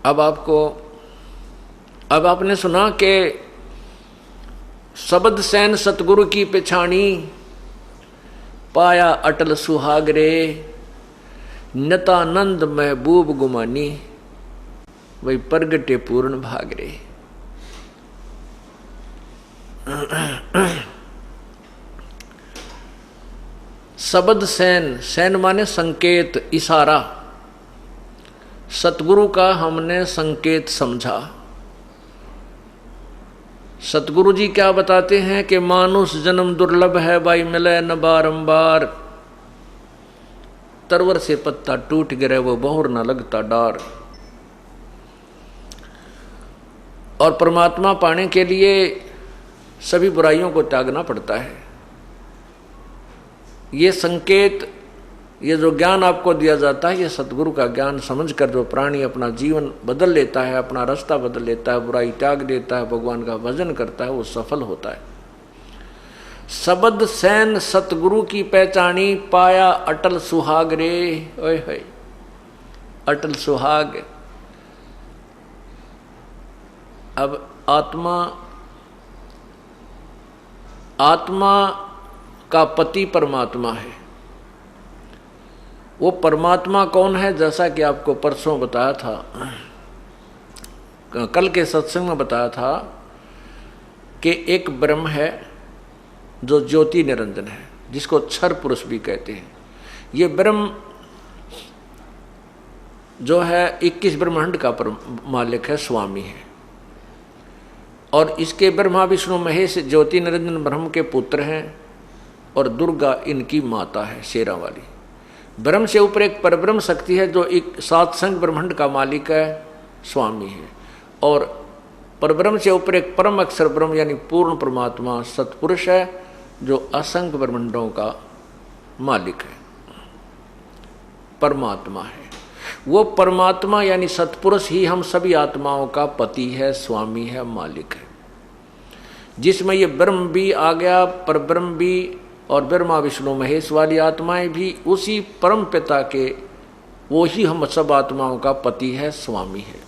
अब आपने सुना कि शब्द सैन सतगुरु की पिछाणी, पाया अटल सुहागरे, नतानंद महबूब गुमानी, वही प्रगटे पूर्ण भागरे। शब्द सैन, सैन माने संकेत, इशारा। सतगुरु का हमने संकेत समझा। सतगुरु जी क्या बताते हैं कि मानुष जन्म दुर्लभ है, भाई मिले न बारंबार। तरवर से पत्ता टूट गिरे, वो बहुर न लगता डार। और परमात्मा पाने के लिए सभी बुराइयों को त्यागना पड़ता है। ये संकेत, ये जो ज्ञान आपको दिया जाता है, ये सतगुरु का ज्ञान समझकर जो प्राणी अपना जीवन बदल लेता है, अपना रास्ता बदल लेता है, बुराई त्याग देता है, भगवान का भजन करता है, वो सफल होता है। शब्द सैन सतगुरु की पहचानी, पाया अटल सुहागरे। ओए होए, अटल सुहाग। अब आत्मा का पति परमात्मा है। वो परमात्मा कौन है? जैसा कि आपको परसों बताया था, कल के सत्संग में बताया था कि एक ब्रह्म है जो ज्योति निरंजन है, जिसको क्षर पुरुष भी कहते हैं। ये ब्रह्म जो है 21 ब्रह्मांड का मालिक है, स्वामी है। और इसके ब्रह्मा विष्णु महेश ज्योति निरंजन ब्रह्म के पुत्र हैं, और दुर्गा इनकी माता है, शेरा वाली। ब्रह्म से ऊपर एक परब्रह्म शक्ति है जो एक सात संग ब्रह्मांड का मालिक है, स्वामी है। और परब्रह्म से ऊपर एक परम अक्षर ब्रह्म यानी पूर्ण परमात्मा सतपुरुष है, जो असंख्य ब्रह्मांडों का मालिक है, परमात्मा है। वो परमात्मा यानी सतपुरुष ही हम सभी आत्माओं का पति है, स्वामी है, मालिक है। जिसमें ये ब्रह्म भी आ गया, परब्रह्म भी, और ब्रह्मा विष्णु महेश वाली आत्माएं भी उसी परम पिता के, वो ही हम सब आत्माओं का पति है, स्वामी है।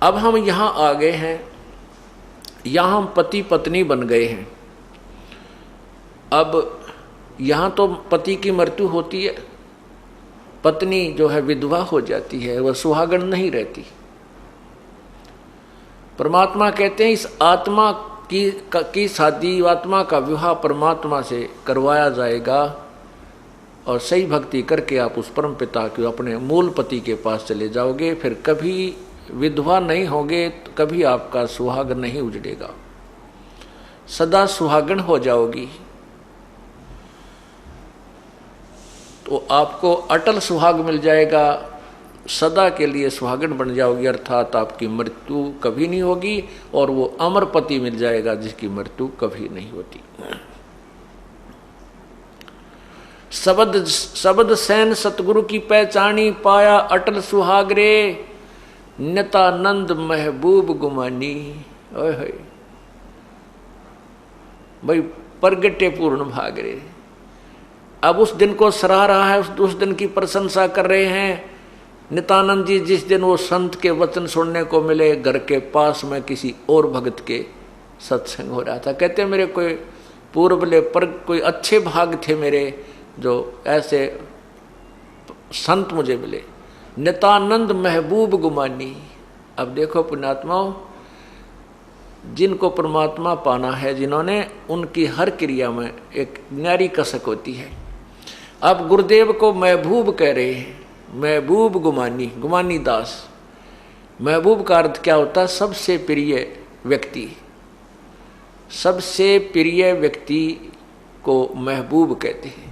अब हम यहाँ आ गए हैं, यहाँ हम पति पत्नी बन गए हैं। अब यहाँ तो पति की मृत्यु होती है, पत्नी जो है विधवा हो जाती है, वह सुहागन नहीं रहती। परमात्मा कहते हैं इस आत्मा की शादी, आत्मा का विवाह परमात्मा से करवाया जाएगा, और सही भक्ति करके आप उस परम पिता के अपने मूल पति के पास चले जाओगे। फिर कभी विधवा नहीं होगे, तो कभी आपका सुहाग नहीं उजड़ेगा, सदा सुहागन हो जाओगी। तो आपको अटल सुहाग मिल जाएगा, सदा के लिए सुहागन बन जाओगी, अर्थात आपकी मृत्यु कभी नहीं होगी। और वो अमर पति मिल जाएगा जिसकी मृत्यु कभी नहीं होती। शब्द सैन सतगुरु की पहचानी, पाया अटल सुहागरे, नतानंद महबूब गुमानी। ओए होए, भाई प्रगटे पूर्ण भागरे। अब उस दिन को सराह रहा है, उस दिन की प्रशंसा कर रहे हैं नित्यानंद जी। जिस दिन वो संत के वचन सुनने को मिले, घर के पास में किसी और भगत के सत्संग हो रहा था। कहते मेरे कोई पूर्वले पर कोई अच्छे भाग थे मेरे, जो ऐसे संत मुझे मिले। नित्यानंद महबूब गुमानी। अब देखो पुण्यात्माओं, जिनको परमात्मा पाना है, जिन्होंने, उनकी हर क्रिया में एक न्यारी कसक होती है। अब गुरुदेव को महबूब कह रहे हैं, महबूब गुमानी, गुमानी दास। महबूब का अर्थ क्या होता है? सबसे प्रिय व्यक्ति। सबसे प्रिय व्यक्ति को महबूब कहते हैं,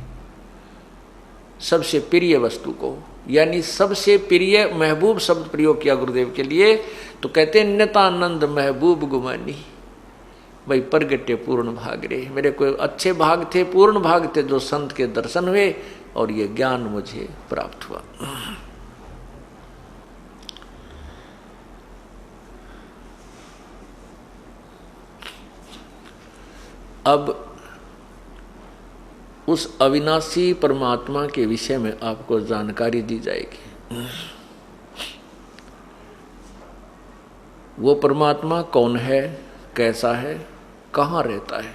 सबसे प्रिय वस्तु को, यानी सबसे प्रिय। महबूब शब्द प्रयोग किया गुरुदेव के लिए, तो कहते हैं नित्यानंद महबूब गुमानी। भाई प्रगटे पूर्ण भागरे। मेरे कोई अच्छे भाग थे, पूर्ण भाग थे, जो संत के दर्शन हुए और ये ज्ञान मुझे प्राप्त हुआ। अब उस अविनाशी परमात्मा के विषय में आपको जानकारी दी जाएगी। वो परमात्मा कौन है, कैसा है, कहाँ रहता है,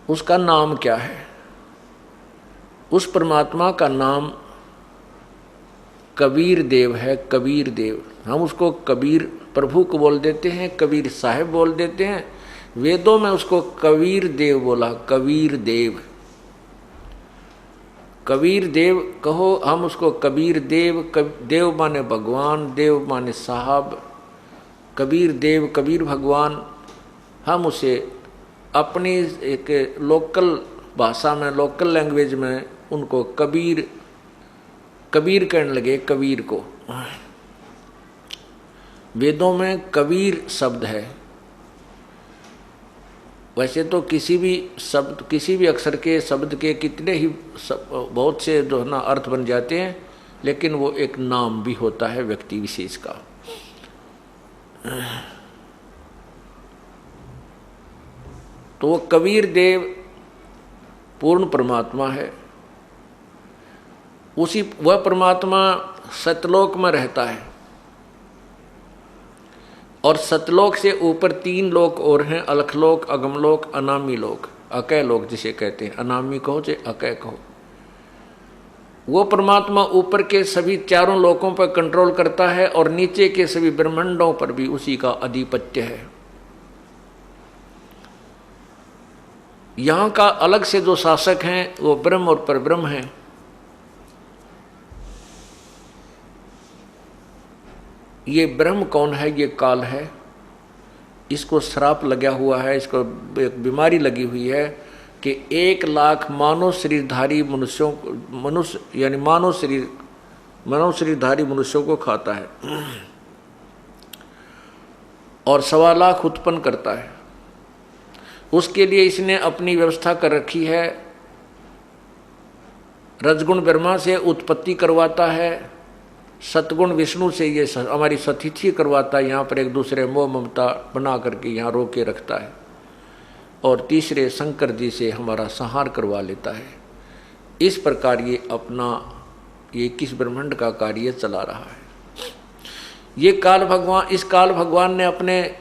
उसका नाम क्या है। उस परमात्मा का नाम कबीर देव है। कबीर देव, हम उसको कबीर प्रभु को बोल देते हैं, कबीर साहब बोल देते हैं। वेदों में उसको कबीर देव बोला। कबीर देव, कबीर देव कहो, हम उसको कबीर देव। देव माने भगवान, देव माने साहब। कबीर देव, कबीर भगवान, हम उसे अपनी एक लोकल भाषा में, लोकल लैंग्वेज में उनको कबीर कबीर कहने लगे। कबीर को वेदों में कबीर शब्द है। वैसे तो किसी भी शब्द, किसी भी अक्षर के शब्द के कितने ही बहुत से जो है ना अर्थ बन जाते हैं, लेकिन वो एक नाम भी होता है व्यक्ति विशेष का। तो वो कबीर देव पूर्ण परमात्मा है। उसी वह परमात्मा सतलोक में रहता है, और सतलोक से ऊपर 3 लोक और हैं, अलखलोक, अगमलोक, अनामी लोक, अकय लोक जिसे कहते हैं। अनामी कहो चाहे अकय कहो। वो परमात्मा ऊपर के सभी 4 लोकों पर कंट्रोल करता है, और नीचे के सभी ब्रह्मांडों पर भी उसी का आधिपत्य है। यहाँ का अलग से जो शासक हैं वो ब्रह्म और परब्रह्म हैं। ये ब्रह्म कौन है? ये काल है। इसको श्राप लगा हुआ है, इसको एक बीमारी लगी हुई है कि 1 लाख मानव शरीरधारी मनुष्यों, मनुष्य यानी मानव शरीरधारी मनुष्यों को खाता है और 1.25 लाख उत्पन्न करता है। उसके लिए इसने अपनी व्यवस्था कर रखी है। रजगुण ब्रह्मा से उत्पत्ति करवाता है, सतगुण विष्णु से ये हमारी सतिथि करवाता है, यहाँ पर एक दूसरे मोह ममता बना करके यहाँ रोके रखता है, और तीसरे शंकर जी से हमारा संहार करवा लेता है। इस प्रकार ये अपना 21 ब्रह्मांड का कार्य चला रहा है। ये काल भगवान, इस काल भगवान ने अपने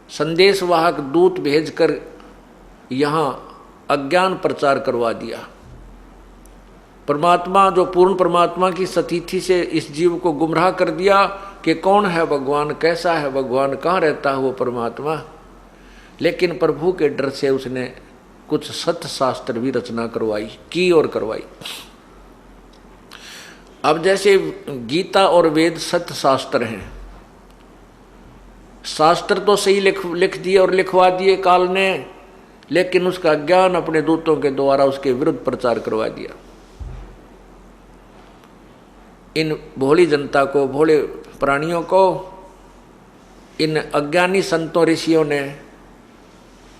संदेशवाहक दूत भेजकर यहाँ अज्ञान प्रचार करवा दिया। परमात्मा, जो पूर्ण परमात्मा की सतिथि से इस जीव को गुमराह कर दिया कि कौन है भगवान, कैसा है भगवान, कहाँ रहता है वो परमात्मा। लेकिन प्रभु के डर से उसने कुछ सत्य शास्त्र भी रचना की और करवाई। अब जैसे गीता और वेद सत्य शास्त्र हैं, शास्त्र तो सही लिख दिए और लिखवा दिए काल ने, लेकिन उसका ज्ञान अपने दूतों के द्वारा उसके विरुद्ध प्रचार करवा दिया। इन भोली जनता को, भोले प्राणियों को, इन अज्ञानी संतों ऋषियों ने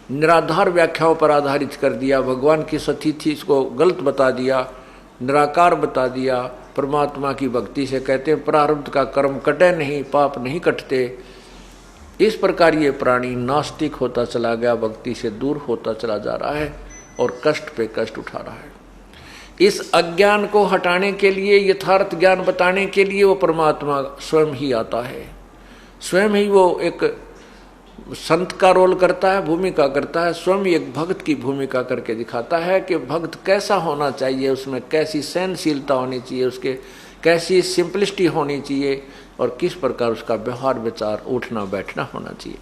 निराधार व्याख्याओं पर आधारित कर दिया। भगवान की सतिथि इसको गलत बता दिया, निराकार बता दिया। परमात्मा की भक्ति से कहते हैं प्रारब्ध का कर्म कटे नहीं, पाप नहीं कटते। इस प्रकार ये प्राणी नास्तिक होता चला गया, भक्ति से दूर होता चला जा रहा है और कष्ट पे कष्ट उठा रहा है। इस अज्ञान को हटाने के लिए, यथार्थ ज्ञान बताने के लिए वो परमात्मा स्वयं ही आता है। स्वयं ही वो एक संत का रोल करता है, भूमिका करता है। स्वयं एक भक्त की भूमिका करके दिखाता है कि भक्त कैसा होना चाहिए, उसमें कैसी सहनशीलता होनी चाहिए, उसके कैसी सिंपलिसिटी होनी चाहिए, और किस प्रकार उसका व्यवहार विचार उठना बैठना होना चाहिए।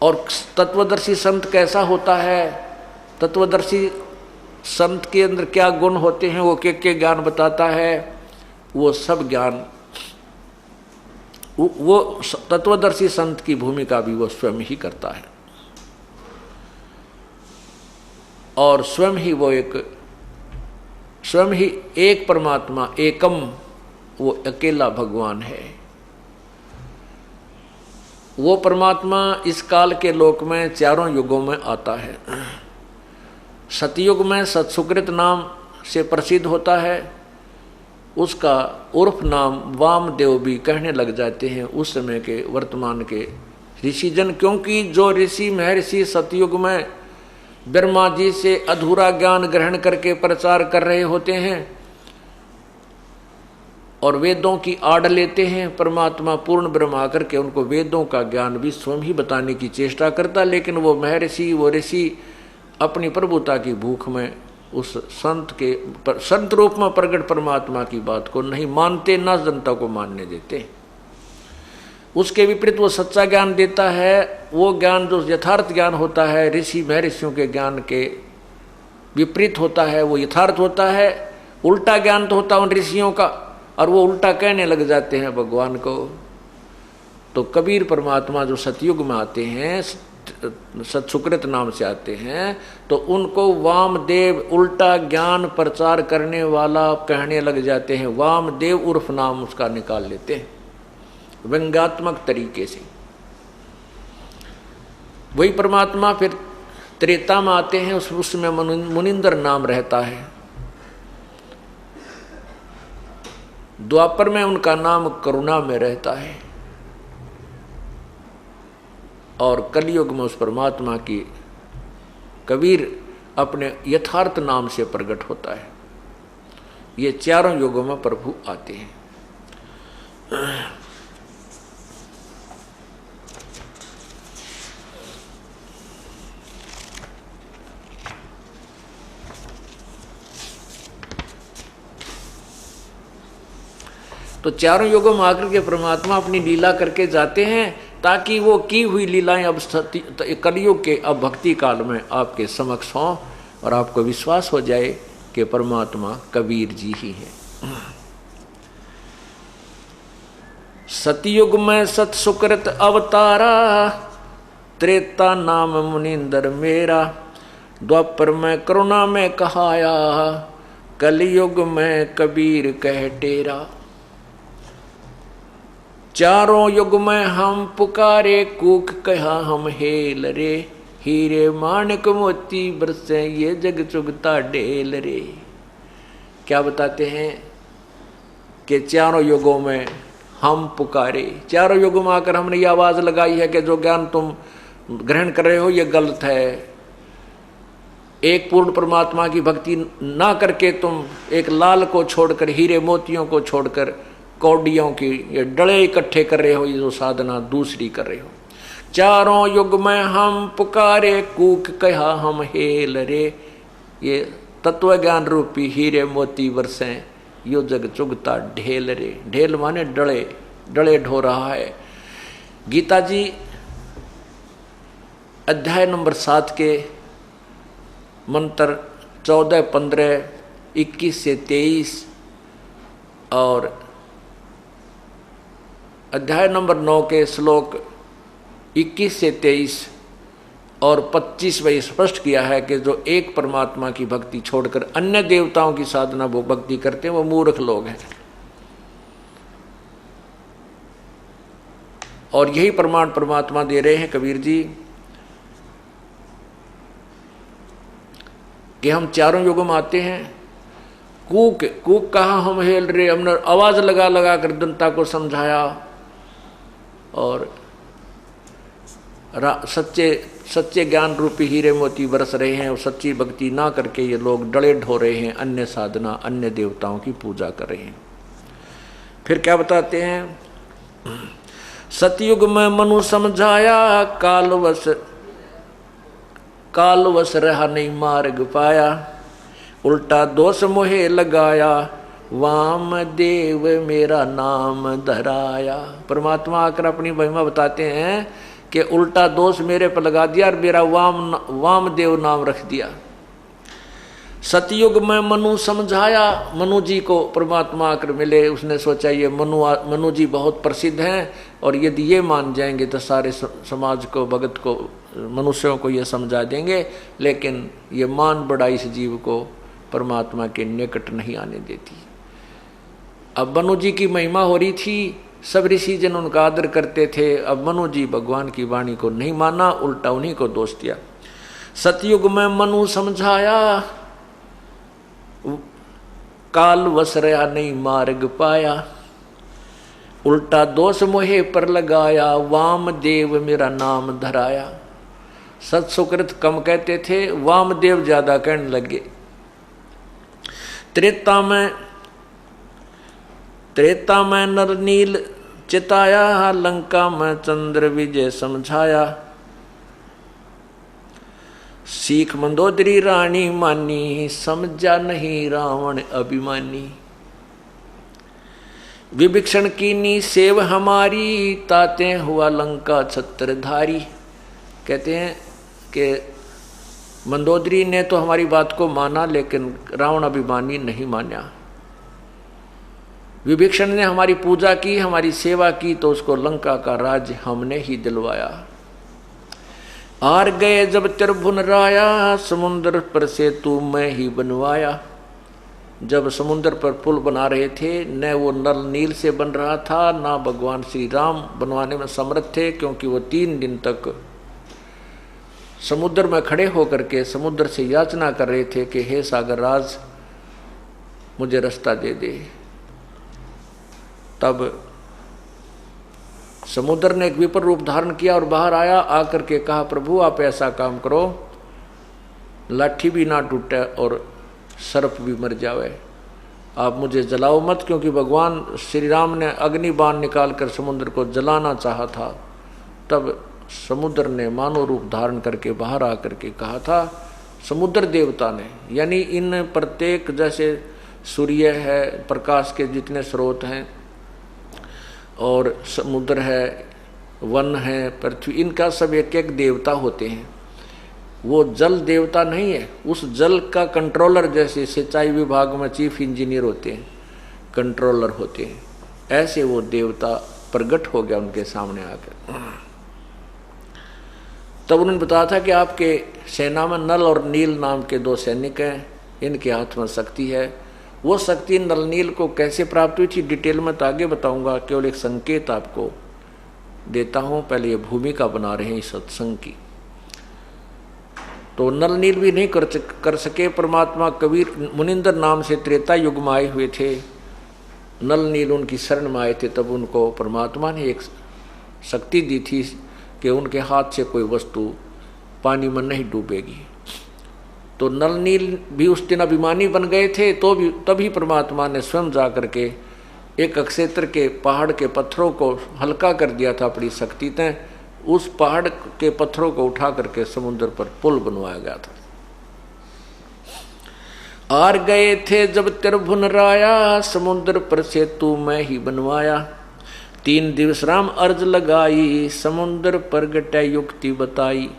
और तत्वदर्शी संत कैसा होता है, तत्वदर्शी संत के अंदर क्या गुण होते हैं, वो के ज्ञान बताता है। वो सब ज्ञान, वो तत्वदर्शी संत की भूमिका भी वो स्वयं ही करता है, और स्वयं ही एक परमात्मा, एकम, वो अकेला भगवान है। वो परमात्मा इस काल के लोक में 4 युगों में आता है। सतयुग में सत्सुकृत नाम से प्रसिद्ध होता है। उसका उर्फ नाम वामदेव भी कहने लग जाते हैं उस समय के, वर्तमान के ऋषिजन, क्योंकि जो ऋषि महर्षि सतयुग में ब्रह्मा जी से अधूरा ज्ञान ग्रहण करके प्रचार कर रहे होते हैं, और वेदों की आड़ लेते हैं। परमात्मा पूर्ण ब्रह्म आकर के उनको वेदों का ज्ञान भी स्वयं ही बताने की चेष्टा करता, लेकिन वो महर्षि, वो ऋषि अपनी प्रभुता की भूख में उस संत रूप में प्रकट परमात्मा की बात को नहीं मानते, न जनता को मानने देते। उसके विपरीत वो सच्चा ज्ञान देता है। वो ज्ञान जो यथार्थ ज्ञान होता है, ऋषि महर्षियों के ज्ञान के विपरीत होता है, वो यथार्थ होता है। उल्टा ज्ञान तो होता है उन ऋषियों का, और वो उल्टा कहने लग जाते हैं भगवान को। तो कबीर परमात्मा जो सतयुग में आते हैं, सतसुकृत नाम से आते हैं, तो उनको वामदेव उल्टा ज्ञान प्रचार करने वाला कहने लग जाते हैं। वामदेव उर्फ नाम उसका निकाल लेते हैं व्यंग्यात्मक तरीके से। वही परमात्मा फिर त्रेता में आते हैं, उसमें मुनिंदर नाम रहता है। द्वापर में उनका नाम करुणा में रहता है, और कलयुग में उस परमात्मा की कबीर अपने यथार्थ नाम से प्रकट होता है। ये चारों युगों में प्रभु आते हैं। तो चारों युगों में आकर के परमात्मा अपनी लीला करके जाते हैं, ताकि वो की हुई लीलाएं अब कलयुग के अब भक्ति काल में आपके समक्ष हों और आपको विश्वास हो जाए कि परमात्मा कबीर जी ही है। सतयुग में सतसुकृत अवतारा, त्रेता नाम मुनिंदर मेरा, द्वापर में करुणा में कहाया, कलयुग में कबीर कह टेरा। चारों युग में हम पुकारे, कूक कहा हम हेल रे, हीरे माणिक मोती बरसे ये जग चुगता ढेल रे। क्या बताते हैं कि चारों युगों में हम पुकारे। चारों युगों में आकर हमने ये आवाज लगाई है कि जो ज्ञान तुम ग्रहण कर रहे हो ये गलत है। एक पूर्ण परमात्मा की भक्ति ना करके तुम एक लाल को छोड़कर, हीरे मोतियों को छोड़कर कौडियों की ये डले इकट्ठे कर रहे हो, ये जो साधना दूसरी कर रहे हो। चारों युग में हम पुकारे, कूक कहा हम हेल रे, ये तत्व ज्ञान रूपी हीरे मोती बरसे यो जग चुगता ढेल रे। ढेल माने डले, डले ढो रहा है। गीता जी अध्याय नंबर 7 के मंत्र 14, 15, 21 से 23 और अध्याय नंबर 9 के श्लोक 21 से 23 और 25 में स्पष्ट किया है कि जो एक परमात्मा की भक्ति छोड़कर अन्य देवताओं की साधना वो भक्ति करते हैं वो मूर्ख लोग हैं। और यही प्रमाण परमात्मा दे रहे हैं कबीर जी कि हम चारों युगों में आते हैं। कूक कूक कहा हम हेल रे, हमने आवाज लगा लगा कर जनता को समझाया और सच्चे ज्ञान रूपी हीरे मोती बरस रहे हैं और सच्ची भक्ति ना करके ये लोग डले ढो रहे हैं, अन्य साधना अन्य देवताओं की पूजा कर रहे हैं। फिर क्या बताते हैं, सतयुग में मनु समझाया, कालवश रहा नहीं मार्ग पाया, उल्टा दोष मोहे लगाया, वामदेव मेरा नाम धराया। परमात्मा आकर अपनी महिमा बताते हैं कि उल्टा दोष मेरे पर लगा दिया और मेरा वामदेव नाम रख दिया। सतयुग में मनु समझाया, मनु जी को परमात्मा आकर मिले, उसने सोचा ये मनु जी बहुत प्रसिद्ध हैं और यदि ये मान जाएंगे तो सारे समाज को, भगत को, मनुष्यों को ये समझा देंगे, लेकिन ये मान बड़ा इस जीव को परमात्मा के निकट नहीं आने देती। अब मनु जी की महिमा हो रही थी, सब ऋषि जन उनका आदर करते थे। अब मनु जी भगवान की वाणी को नहीं माना, उल्टा उन्हीं को दोष दिया। सतयुग में मनु समझाया, काल वश रहा नहीं मार्ग पाया, उल्टा दोष मोहे पर लगाया, वामदेव मेरा नाम धराया। सत्सुकृत कम कहते थे, वामदेव ज्यादा कहने लगे। त्रेता में त्रेता में नर नील चिताया, लंका में चंद्र विजय समझाया। सीख मंदोदरी रानी मानी, समझा नहीं रावण अभिमानी। विभीषण की नी सेव हमारी, ताते हुआ लंका छत्रधारी। कहते हैं कि मंदोदरी ने तो हमारी बात को माना, लेकिन रावण अभिमानी नहीं माना। विभीषण ने हमारी पूजा की, हमारी सेवा की, तो उसको लंका का राज हमने ही दिलवाया। आर गए जब त्रिभुवन राया, समुद्र पर सेतु मैं ही बनवाया। जब समुद्र पर पुल बना रहे थे, न वो नल नील से बन रहा था, ना भगवान श्री राम बनवाने में समर्थ थे, क्योंकि वो 3 दिन तक समुद्र में खड़े होकर के समुद्र से याचना कर रहे थे कि हे सागर राज, मुझे रास्ता दे दे। तब समुद्र ने एक विपर रूप धारण किया और बाहर आया, आकर के कहा, प्रभु आप ऐसा काम करो, लाठी भी ना टूटे और सर्प भी मर जावे, आप मुझे जलाओ मत, क्योंकि भगवान श्री राम ने अग्नि बाण निकालकर समुद्र को जलाना चाहा था। तब समुद्र ने मानव रूप धारण करके बाहर आकर के कहा था, समुद्र देवता ने, यानी इन प्रत्येक, जैसे सूर्य है, प्रकाश के जितने स्रोत हैं, और समुद्र है, वन है, पृथ्वी, इनका सब एक एक देवता होते हैं। वो जल देवता नहीं है, उस जल का कंट्रोलर, जैसे सिंचाई विभाग में चीफ इंजीनियर होते हैं, कंट्रोलर होते हैं, ऐसे वो देवता प्रकट हो गया उनके सामने आकर। तब उन्होंने बताया था कि आपके सेना में नल और नील नाम के 2 सैनिक हैं, इनके हाथ में शक्ति है। वो शक्ति नल नील को कैसे प्राप्त हुई थी, डिटेल में तो आगे बताऊंगा, केवल एक संकेत आपको देता हूं। पहले ये भूमिका बना रहे हैं इस सत्संग की। तो नल नील भी नहीं कर सके। परमात्मा कबीर मुनिंदर नाम से त्रेता युग में आए हुए थे, नल नील उनकी शरण में आए थे। तब उनको परमात्मा ने एक शक्ति दी थी कि उनके हाथ से कोई वस्तु पानी में नहीं डूबेगी। तो नल नील भी उस दिन अभिमानी बन गए थे, तो भी तभी परमात्मा ने स्वयं जा करके एक अक्षेत्र के पहाड़ के पत्थरों को हल्का कर दिया था अपनी शक्ति से। उस पहाड़ के पत्थरों को उठा करके समुद्र पर पुल बनवाया गया था। आर गए थे जब त्रिभुवन राया, समुद्र पर सेतु मैं ही बनवाया। 3 दिवस राम अर्ज लगाई, समुद्र पर गटे युक्ति बताई।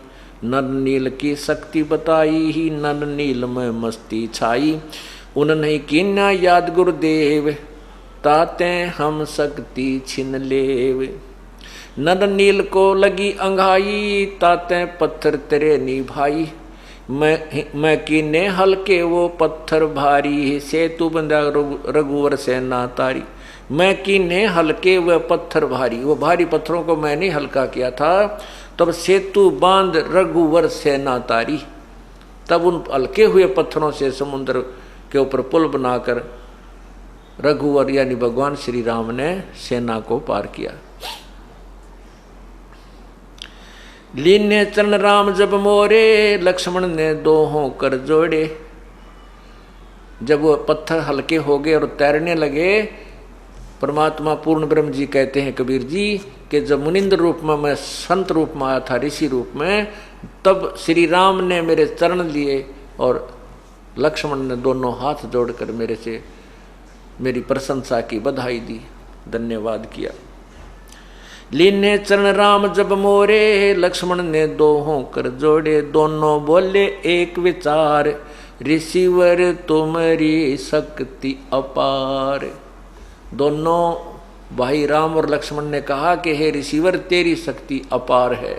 नल नील की शक्ति बताई ही, नल नील में मस्ती छाई। उन्हें कीन्या याद गुरुदेव, ताते हम शक्ति छिन लेव। नल नील को लगी अंघाई, ताते पत्थर तेरे निभाई। मैं कीने हल्के वो पत्थर भारी, सेतु बंधा रघुवर सेना तारी। मैं कीने हल्के वह पत्थर भारी, वो भारी पत्थरों को मैंने हल्का किया था। तब सेतु बांध रघुवर सेना तारी। तब उन हल्के हुए पत्थरों से समुद्र के ऊपर पुल बनाकर रघुवर यानी भगवान श्री राम ने सेना को पार किया। लीने चरण राम जब मोरे, लक्ष्मण ने 2 कर जोड़े। जब वो पत्थर हल्के हो गए और तैरने लगे, परमात्मा पूर्ण ब्रह्म जी कहते हैं कबीर जी कि जब मुनिंद्र रूप में मैं संत रूप में आया था, ऋषि रूप में, तब श्री राम ने मेरे चरण लिए और लक्ष्मण ने 2 हाथ जोड़कर मेरे से मेरी प्रशंसा की, बधाई दी, धन्यवाद किया। लीने चरण राम जब मोरे, लक्ष्मण ने 2 कर जोड़े। दोनों बोले एक विचार, ऋषिवर तुम्हारी शक्ति अपार। दोनों भाई राम और लक्ष्मण ने कहा कि हे ऋषिवर तेरी शक्ति अपार है।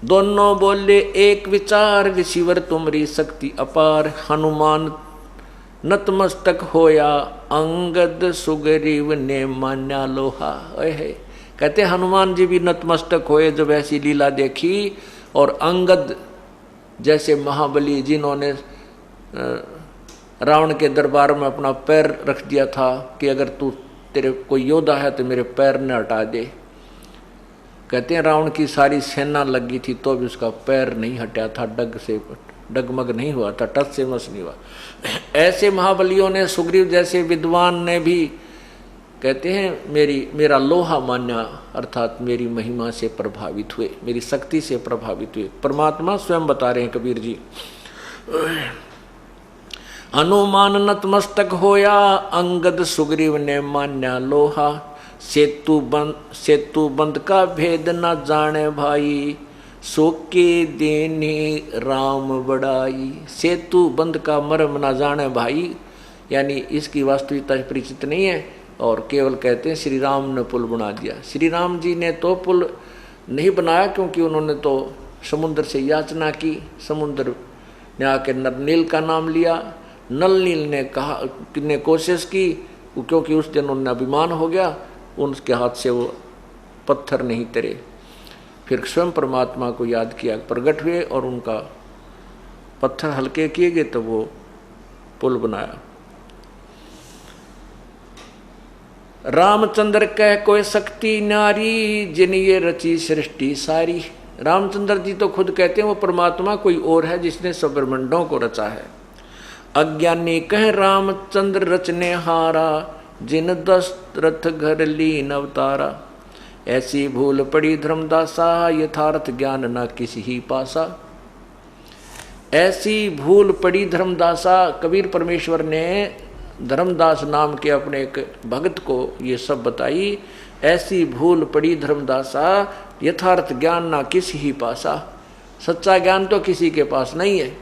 दोनों बोले एक विचार, ऋषिवर तुम्हारी शक्ति अपार। हनुमान नतमस्तक होया, अंगद सुग्रीव ने मान्या लोहा। कहते हनुमान जी भी नतमस्तक होए जब ऐसी लीला देखी। और अंगद जैसे महाबली जिन्होंने रावण के दरबार में अपना पैर रख दिया था कि अगर तू तेरे कोई योद्धा है तो मेरे पैर न हटा दे। कहते हैं रावण की सारी सेना लगी थी तो भी उसका पैर नहीं हटा था, डग से डगमग नहीं हुआ था, टच से मस नहीं हुआ। ऐसे महाबलियों ने, सुग्रीव जैसे विद्वान ने भी कहते हैं मेरा लोहा मान्या, अर्थात मेरी महिमा से प्रभावित हुए, मेरी शक्ति से प्रभावित हुए। परमात्मा स्वयं बता रहे हैं कबीर जी, हनुमान नतमस्तक होया, अंगद सुग्रीव ने मान्या लोहा, सेतु बंद का भेद न जाने भाई, सोके देने राम बड़ाई। सेतु बंद का मर्म न जाने भाई, यानी इसकी वास्तविकता परिचित नहीं है, और केवल कहते हैं श्री राम ने पुल बना दिया। श्री राम जी ने तो पुल नहीं बनाया, क्योंकि उन्होंने तो समुद्र से याचना की, समुद्र ने आके नलनील का नाम लिया, नलनील ने कोशिश की, क्योंकि उस दिन उन्हें अभिमान हो गया, उनके हाथ से वो पत्थर नहीं तरे। फिर स्वयं परमात्मा को याद किया, प्रकट हुए और उनका पत्थर हल्के किए गए, तो वो पुल बनाया। रामचंद्र कह कोई शक्ति नारी, जिन ये रची सृष्टि सारी। रामचंद्र जी तो खुद कहते हैं वो परमात्मा कोई और है जिसने सब ब्रह्मांडों को रचा है। अज्ञानी कह रामचंद्र रचने हारा, जिन दशरथ घर लीन अवतारा। ऐसी भूल पड़ी धर्मदासा, यथार्थ ज्ञान न किसी ही पासा। ऐसी भूल पड़ी धर्मदासा, कबीर परमेश्वर ने धर्मदास नाम के अपने एक भक्त को ये सब बताई। ऐसी भूल पड़ी धर्मदासा, यथार्थ ज्ञान ना किसी ही पासा। सच्चा ज्ञान तो किसी के पास नहीं है।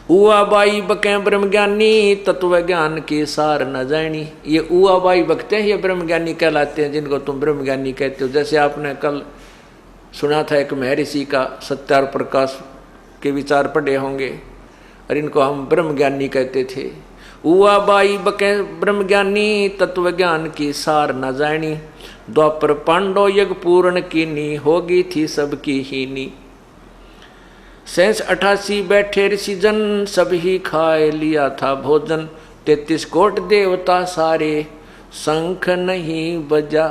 उआ बाई बकें ब्रह्म ज्ञानी, तत्व ज्ञान की सार न जानी। ये उआ बाई बकते हैं, ये ब्रह्म ज्ञानी कहलाते हैं, जिनको तुम ब्रह्म ज्ञानी कहते हो। जैसे आपने कल सुना था एक महर्षि का सत्यार प्रकाश के विचार पढ़े होंगे, और इनको हम ब्रह्म ज्ञानी कहते थे। उआ बाई बके ब्रह्म ज्ञानी, तत्व ज्ञान की सार न जानी। द्वापर पांडव यज्ञ पूर्ण कीनी, होगी थी सबकी हीनी। 88 बैठे ऋषिजन, सब ही खाए लिया था भोजन। 33 कोट देवता सारे, शंख नहीं बजा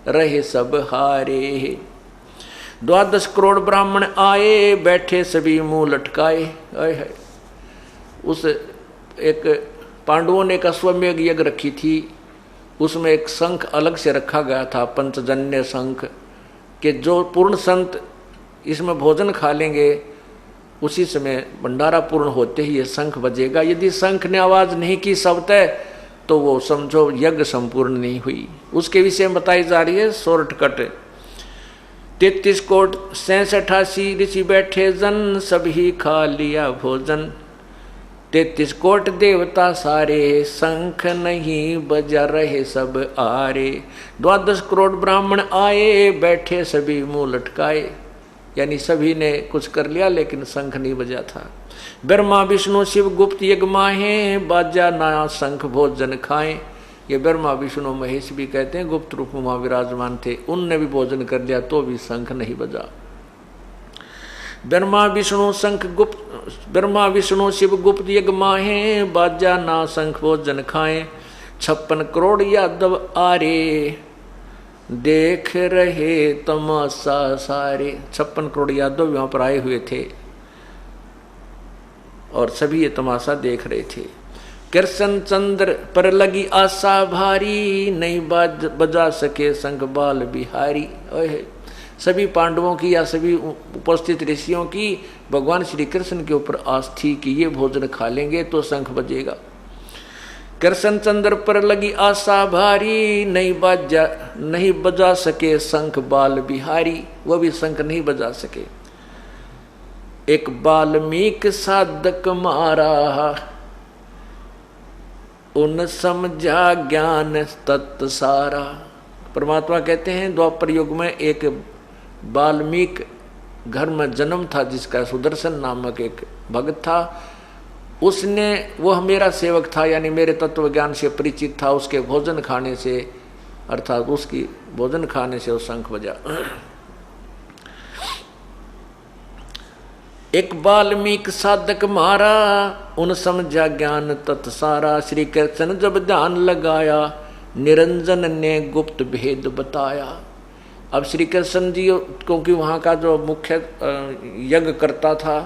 रहे सब हारे। 12 करोड़ ब्राह्मण आए, बैठे सभी मुंह लटकाए। उस एक पांडवों ने एक अश्वमेघ यज्ञ रखी थी, उसमें एक शंख अलग से रखा गया था, पंचजन्य शंख, कि जो पूर्ण संत इसमें भोजन खा लेंगे उसी समय भंडारा पूर्ण होते ही ये शंख बजेगा। यदि शंख ने आवाज नहीं की शब्द तो वो समझो यज्ञ संपूर्ण नहीं हुई। उसके विषय में बताई जा रही है शॉर्टकट। 33 कोट 86 ऋषि बैठे जन, सभी खा लिया भोजन। 33 कोट देवता सारे, शंख नहीं बजा रहे सब आरे। 12 करोड़ ब्राह्मण आए, बैठे सभी मुंह लटकाए। यानी सभी ने कुछ कर लिया लेकिन शंख नहीं बजा था। ब्रह्मा विष्णु शिव गुप्त यज्ञ माहे, बाजा ना शंख भोजन खाएं। ये ब्रह्मा विष्णु महेश भी कहते हैं गुप्त रूप में वहां विराजमान थे, उनने भी भोजन कर लिया तो भी शंख नहीं बजा। ब्रह्मा विष्णु शिव गुप्त यज्ञ माहे, बाजा ना शंख भोजन खाएं। 56 करोड़ यादव आरे, देख रहे तमाशा सारे। 56 करोड़ यादव वहां पर आए हुए थे और सभी ये तमाशा देख रहे थे। कृष्ण चंद्र पर लगी आशा भारी, नहीं बजा सके शंख बाल बिहारी। ओहे, सभी पांडवों की या सभी उपस्थित ऋषियों की भगवान श्री कृष्ण के ऊपर आस थी कि ये भोजन खा लेंगे तो शंख बजेगा। कृष्ण चंद्र पर लगी आशा भारी, नहीं बजा सके शंख बाल बिहारी। वह भी शंख नहीं बजा सके। एक वाल्मीकि साधक मारा, उन समझा ज्ञान तत्व सारा। परमात्मा कहते हैं द्वापर युग में एक वाल्मीकि घर में जन्म था जिसका सुदर्शन नामक एक भक्त था। उसने, वह मेरा सेवक था, यानी मेरे तत्व ज्ञान से परिचित था। उसके भोजन खाने से, अर्थात उसकी भोजन खाने से वो शंख बजा। एक वाल्मीकि साधक मारा, उन समझा ज्ञान तत् सारा। श्री कृष्ण जब ध्यान लगाया, निरंजन ने गुप्त भेद बताया। अब श्री कृष्ण जी, क्योंकि वहाँ का जो मुख्य यज्ञ करता था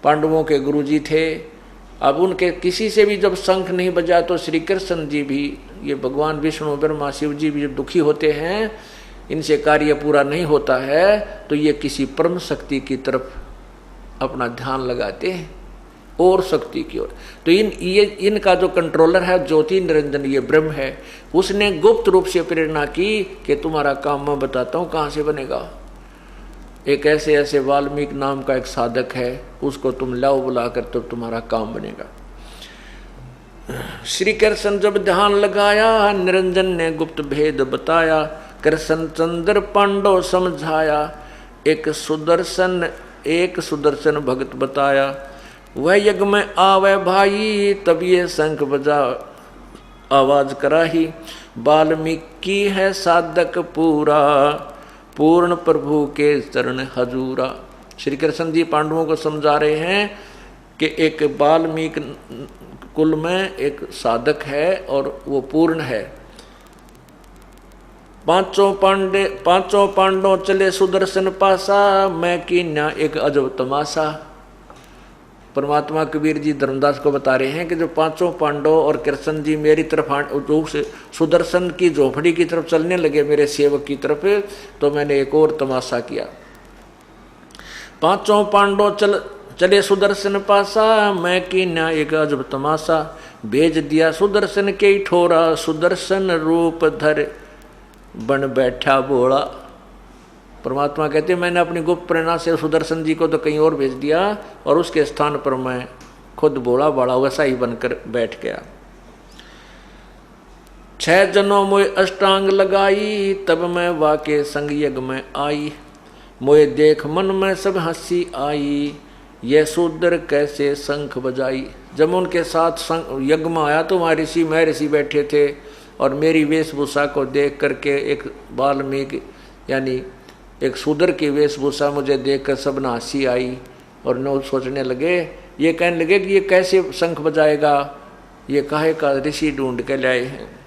पांडवों के गुरुजी थे। अब उनके किसी से भी जब शंख नहीं बजा तो श्री कृष्ण जी भी, ये भगवान विष्णु ब्रह्मा शिव जी भी जब दुखी होते हैं, इनसे कार्य पूरा नहीं होता है, तो ये किसी परम शक्ति की तरफ अपना ध्यान लगाते हैं और शक्ति की ओर। तो इनका जो कंट्रोलर है ज्योति निरंजन, ये ब्रह्म है, उसने गुप्त रूप से प्रेरणा की कि तुम्हारा काम मैं बताता हूँ कहाँ से बनेगा। एक ऐसे वाल्मीकि नाम का एक साधक है, उसको तुम लाओ बुलाकर, तो तुम्हारा काम बनेगा। श्री कृष्ण जब ध्यान लगाया, निरंजन ने गुप्त भेद बताया, कृष्ण चंद्र पांडव समझाया, एक सुदर्शन भगत बताया, वह यज्ञ में आवे भाई, तब ये शंख बजा आवाज कराही, वाल्मीकि है साधक पूरा, पूर्ण प्रभु के चरण हजूरा। श्री कृष्ण जी पांडवों को समझा रहे हैं कि एक वाल्मीकि कुल में एक साधक है और वो पूर्ण है। पांचों पांडव चले सुदर्शन पासा, मैं कीन्या एक अजब तमाशा। परमात्मा कबीर जी धर्मदास को बता रहे हैं कि जो पांचों पांडव और कृष्ण जी मेरी तरफ सुदर्शन की झोपड़ी की तरफ चलने लगे, मेरे सेवक की तरफ, तो मैंने एक और तमाशा किया। पांचों पांडव चले सुदर्शन पासा, मैं कीन्या एक अजब तमाशा, भेज दिया सुदर्शन के ठोरा, सुदर्शन रूप धर बन बैठा बोला। परमात्मा कहते हैं मैंने अपनी गुप्त प्रेरणा से सुदर्शन जी को तो कहीं और भेज दिया, और उसके स्थान पर मैं खुद बोला बड़ा वैसा ही बनकर बैठ गया। 6 जनों मोए अष्टांग लगाई, तब मैं वाके संग यज्ञ में आई, मोए देख मन में सब हंसी आई, यह शूद्र कैसे शंख बजाई। जब उनके साथ यज्ञ में आया तो वहाँ ऋषि मैं ऋषि बैठे थे, और मेरी वेशभूषा को देख करके एक वाल्मीकि यानी एक शूद्र की वेशभूषा मुझे देखकर सब ने हंसी आई, और न सोचने लगे, ये कहने लगे कि ये कैसे शंख बजाएगा, ये काहे का ऋषि ढूंढ के लाए हैं।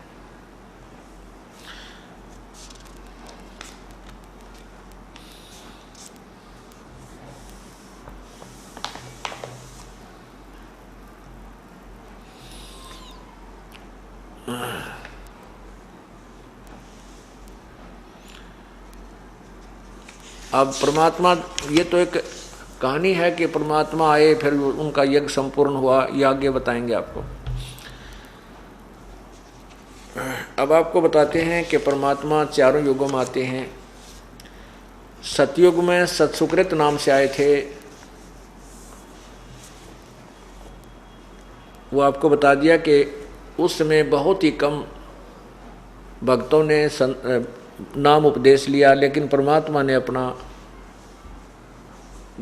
अब परमात्मा, ये तो एक कहानी है कि परमात्मा आए फिर उनका यज्ञ संपूर्ण हुआ, ये आगे बताएंगे आपको। अब आपको बताते हैं कि परमात्मा चारों युगों में आते हैं। सतयुग में सत्सुकृत नाम से आए थे, वो आपको बता दिया कि उस समय बहुत ही कम भक्तों ने नाम उपदेश लिया, लेकिन परमात्मा ने अपना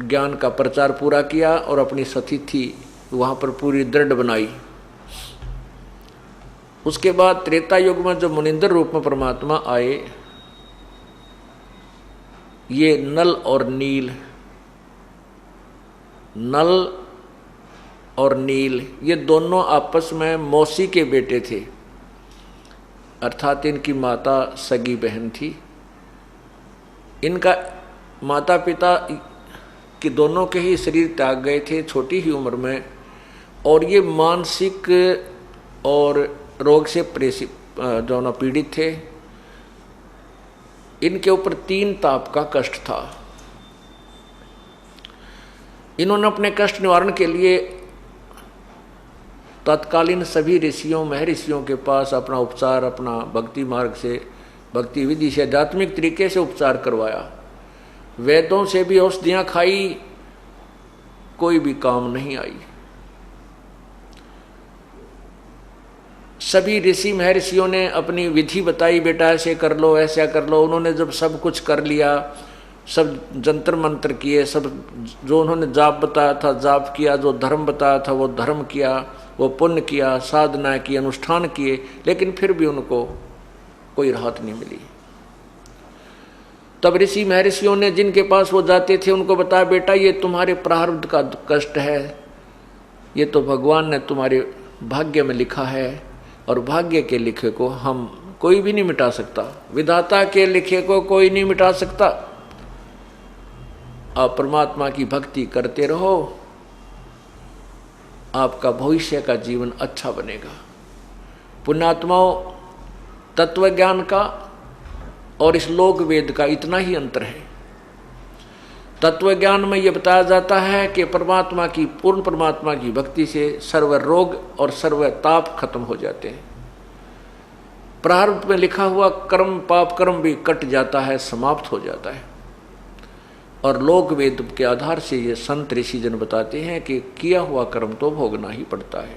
ज्ञान का प्रचार पूरा किया और अपनी सतिथि वहाँ पर पूरी दृढ़ बनाई। उसके बाद त्रेता युग में जो मुनिंदर रूप में परमात्मा आए, ये नल और नील ये दोनों आपस में मौसी के बेटे थे, अर्थात इनकी माता सगी बहन थी। इनका माता पिता कि दोनों के ही शरीर त्याग गए थे छोटी ही उम्र में, और ये मानसिक और रोग से जो न पीड़ित थे। इनके ऊपर 3 ताप का कष्ट था। इन्होंने अपने कष्ट निवारण के लिए तत्कालीन सभी ऋषियों महर्षियों के पास अपना उपचार, अपना भक्ति मार्ग से, भक्ति विधि से, आध्यात्मिक तरीके से उपचार करवाया। वेदों से भी औषधियाँ खाई, कोई भी काम नहीं आई। सभी ऋषि महर्षियों ने अपनी विधि बताई, बेटा ऐसे कर लो ऐसा कर लो। उन्होंने जब सब कुछ कर लिया, सब जंतर मंत्र किए, सब जो उन्होंने जाप बताया था जाप किया, जो धर्म बताया था वो धर्म किया, वो पुण्य किया, साधना की, अनुष्ठान किए, लेकिन फिर भी उनको कोई राहत नहीं मिली। तब ऋषि महर्षियों ने जिनके पास वो जाते थे उनको बताया, बेटा ये तुम्हारे प्रारब्ध का कष्ट है, ये तो भगवान ने तुम्हारे भाग्य में लिखा है, और भाग्य के लिखे को हम कोई भी नहीं मिटा सकता, विधाता के लिखे को कोई नहीं मिटा सकता। आप परमात्मा की भक्ति करते रहो, आपका भविष्य का जीवन अच्छा बनेगा। पुण्यात्माओं, तत्व ज्ञान का और इस लोक वेद का इतना ही अंतर है। तत्व ज्ञान में यह बताया जाता है कि परमात्मा की, पूर्ण परमात्मा की भक्ति से सर्व रोग और सर्व ताप खत्म हो जाते हैं। प्रारब्ध में लिखा हुआ कर्म, पाप कर्म भी कट जाता है, समाप्त हो जाता है। और लोक वेद के आधार से ये संत ऋषि जन बताते हैं कि किया हुआ कर्म तो भोगना ही पड़ता है।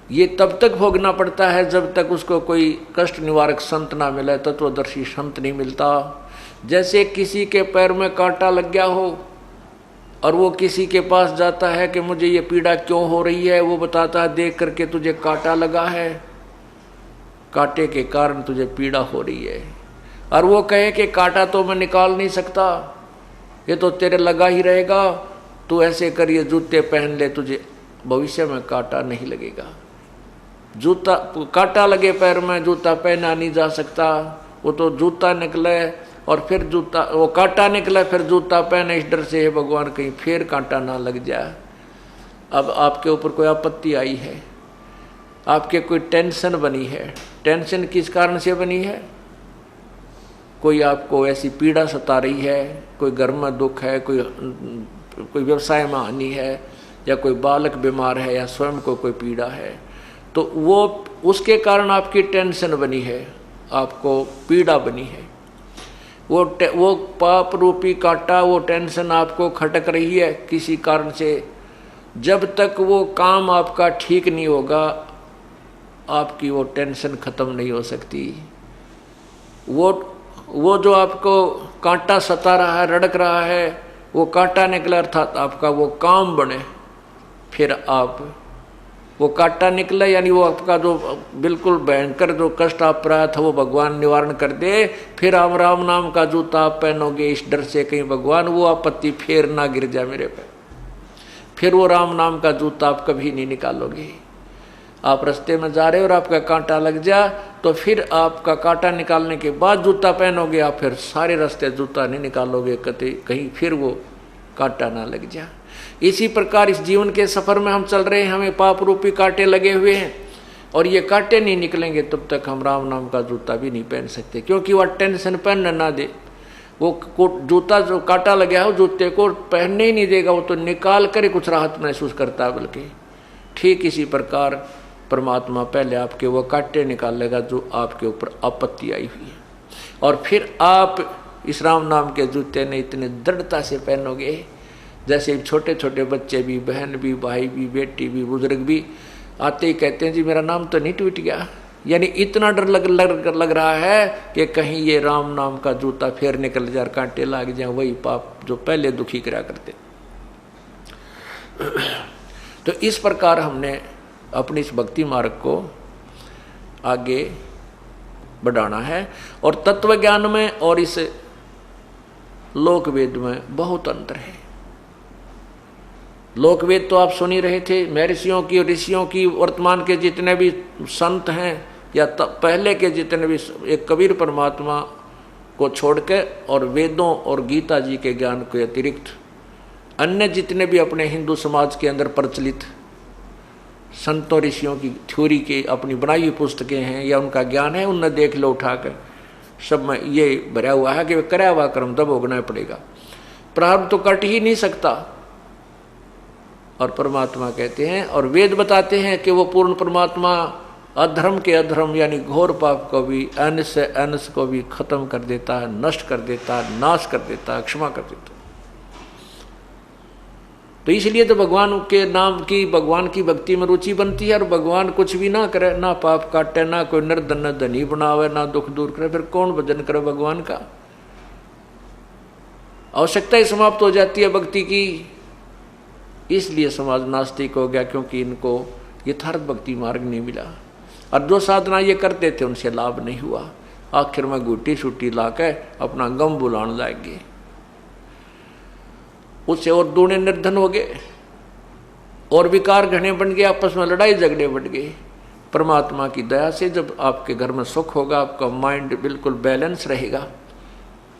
ये तब तक भोगना पड़ता है जब तक उसको कोई कष्ट निवारक संत ना मिले, तत्वदर्शी संत नहीं मिलता। जैसे किसी के पैर में कांटा लग गया हो और वो किसी के पास जाता है कि मुझे ये पीड़ा क्यों हो रही है, वो बताता है देख करके तुझे कांटा लगा है, कांटे के कारण तुझे पीड़ा हो रही है। और वो कहे कि कांटा तो मैं निकाल नहीं सकता, ये तो तेरे लगा ही रहेगा, तू ऐसे कर ये जूते पहन ले, तुझे भविष्य में कांटा नहीं लगेगा। जूता, कांटा लगे पैर में, जूता पहना नहीं जा सकता। वो तो जूता निकले और फिर जूता, वो कांटा निकले फिर जूता पहने, इस डर से है भगवान कहीं फिर कांटा ना लग जाए। अब आपके ऊपर कोई आपत्ति आई है, आपके कोई टेंशन बनी है। टेंशन किस कारण से बनी है? कोई आपको ऐसी पीड़ा सता रही है, कोई घर में दुख है, कोई व्यवसाय में हानि है, या कोई बालक बीमार है, या स्वयं को कोई पीड़ा है, तो वो उसके कारण आपकी टेंशन बनी है, आपको पीड़ा बनी है। वो पाप रूपी कांटा, वो टेंशन आपको खटक रही है किसी कारण से। जब तक वो काम आपका ठीक नहीं होगा, आपकी वो टेंशन खत्म नहीं हो सकती। वो जो आपको कांटा सता रहा है, रड़क रहा है, वो कांटा निकला अर्थात आपका वो काम बने, फिर आप वो कांटा निकला यानी वो आपका जो बिल्कुल भयंकर जो कष्ट आप रहा था वो भगवान निवारण कर दे। फिर आप राम नाम का जूता आप पहनोगे इस डर से कहीं भगवान वो आपत्ति फिर ना गिर जाए मेरे पे। फिर वो राम नाम का जूता आप कभी नहीं निकालोगे। आप रास्ते में जा रहे हो और आपका कांटा लग जा, तो फिर आपका कांटा निकालने के बाद जूता पहनोगे, आप फिर सारे रास्ते जूता नहीं निकालोगे कहीं फिर वो कांटा ना लग जा। इसी प्रकार इस जीवन के सफर में हम चल रहे हैं, हमें पाप रूपी कांटे लगे हुए हैं, और ये कांटे नहीं निकलेंगे तब तक हम राम नाम का जूता भी नहीं पहन सकते, क्योंकि वह टेंशन पहनने ना दे। वो जूता जो कांटा लगा हो जूते को पहनने ही नहीं देगा, वो तो निकाल कर ही कुछ राहत महसूस करता है। बल्कि ठीक इसी प्रकार परमात्मा पहले आपके वो कांटे निकाल लेगा जो आपके ऊपर आपत्ति आई हुई है, और फिर आप इस राम नाम के जूते ने इतने दृढ़ता से पहनोगे जैसे छोटे छोटे बच्चे भी, बहन भी, भाई भी, बेटी भी, बुजुर्ग भी आते ही कहते हैं जी मेरा नाम तो नहीं टूट गया। यानी इतना डर लग रहा है कि कहीं ये राम नाम का जूता फिर निकल जाए, कांटे लग जाए, वही पाप जो पहले दुखी करा करते। तो इस प्रकार हमने अपनी इस भक्ति मार्ग को आगे बढ़ाना है। और तत्व ज्ञान में और इस लोक वेद में बहुत अंतर है। लोक वेद तो आप सुन ही रहे थे, महर्षियों की और ऋषियों की, वर्तमान के जितने भी संत हैं या पहले के जितने भी, एक कबीर परमात्मा को छोड़कर और वेदों और गीता जी के ज्ञान के अतिरिक्त अन्य जितने भी अपने हिंदू समाज के अंदर प्रचलित संतों ऋषियों की थ्योरी की अपनी बनाई हुई पुस्तकें हैं या उनका ज्ञान है, उनने देख लो उठाकर, सब में ये भरा हुआ है कि वे कराया हुआ कर्म तब भोगना पड़ेगा, प्रारब्ध तो कट ही नहीं सकता। और परमात्मा कहते हैं और वेद बताते हैं कि वो पूर्ण परमात्मा अधर्म के अधर्म यानी घोर पाप को भी, अंश से अंश को भी खत्म कर देता है, नष्ट कर देता है, नाश कर देता है, क्षमा कर देता है। तो इसलिए तो भगवान के नाम की, भगवान की भक्ति में रुचि बनती है। और भगवान कुछ भी ना करे, ना पाप काटे, ना कोई निर्धन धनी बनावे, ना दुख दूर करे, फिर कौन भजन करे भगवान का? आवश्यकता ही समाप्त हो जाती है भक्ति की। इसलिए समाज नास्तिक हो गया, क्योंकि इनको यथार्थ भक्ति मार्ग नहीं मिला, और जो साधना ये करते थे उनसे लाभ नहीं हुआ। आखिर में गुटी सूटी ला के अपना गम बुलाने लाएंगे, उससे और दूने निर्धन हो गए और विकार घने बन गए, आपस में लड़ाई झगड़े बढ़ गए। परमात्मा की दया से जब आपके घर में सुख होगा, आपका माइंड बिल्कुल बैलेंस रहेगा,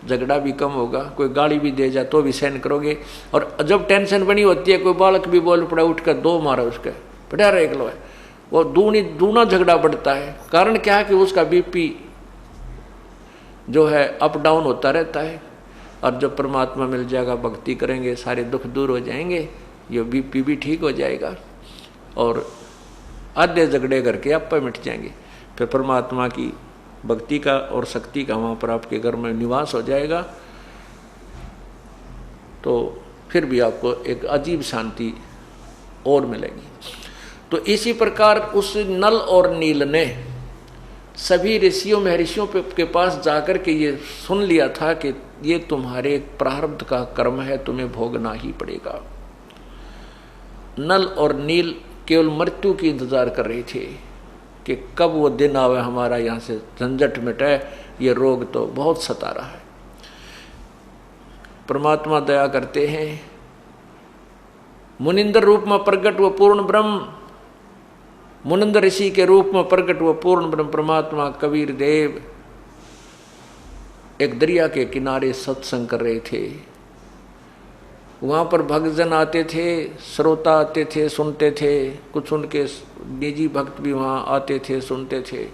झगड़ा भी कम होगा, कोई गाली भी दे जाए तो भी सहन करोगे। और जब टेंशन बनी होती है, कोई बालक भी बोल पड़ा, उठ कर दो मारा उसका, बढ़िया रेख लो है, वो दूना झगड़ा बढ़ता है। कारण क्या है कि उसका बीपी जो है अप डाउन होता रहता है। और जब परमात्मा मिल जाएगा, भक्ति करेंगे, सारे दुख दूर हो जाएंगे, ये बीपी भी ठीक हो जाएगा और आधे झगड़े करके आप पे मिट जाएंगे। फिर परमात्मा की भक्ति का और शक्ति का वहाँ पर आपके घर में निवास हो जाएगा, तो फिर भी आपको एक अजीब शांति और मिलेगी। तो इसी प्रकार उस नल और नील ने सभी ऋषियों महर्षियों के पास जाकर के ये सुन लिया था कि ये तुम्हारे प्रारब्ध का कर्म है, तुम्हें भोगना ही पड़ेगा। नल और नील केवल मृत्यु की इंतजार कर रहे थे कि कब वो दिन आवे, हमारा यहाँ से झंझट मिटे, ये रोग तो बहुत सता रहा है। परमात्मा दया करते हैं, मुनिंद्र रूप में प्रकट वो पूर्ण ब्रह्म, मुनिंद्र ऋषि के रूप में प्रकट वो पूर्ण ब्रह्म परमात्मा कबीर देव एक दरिया के किनारे सत्संग कर रहे थे। वहाँ पर भक्तजन आते थे, श्रोता आते थे, सुनते थे, कुछ उनके निजी भक्त भी वहाँ आते थे, सुनते थे।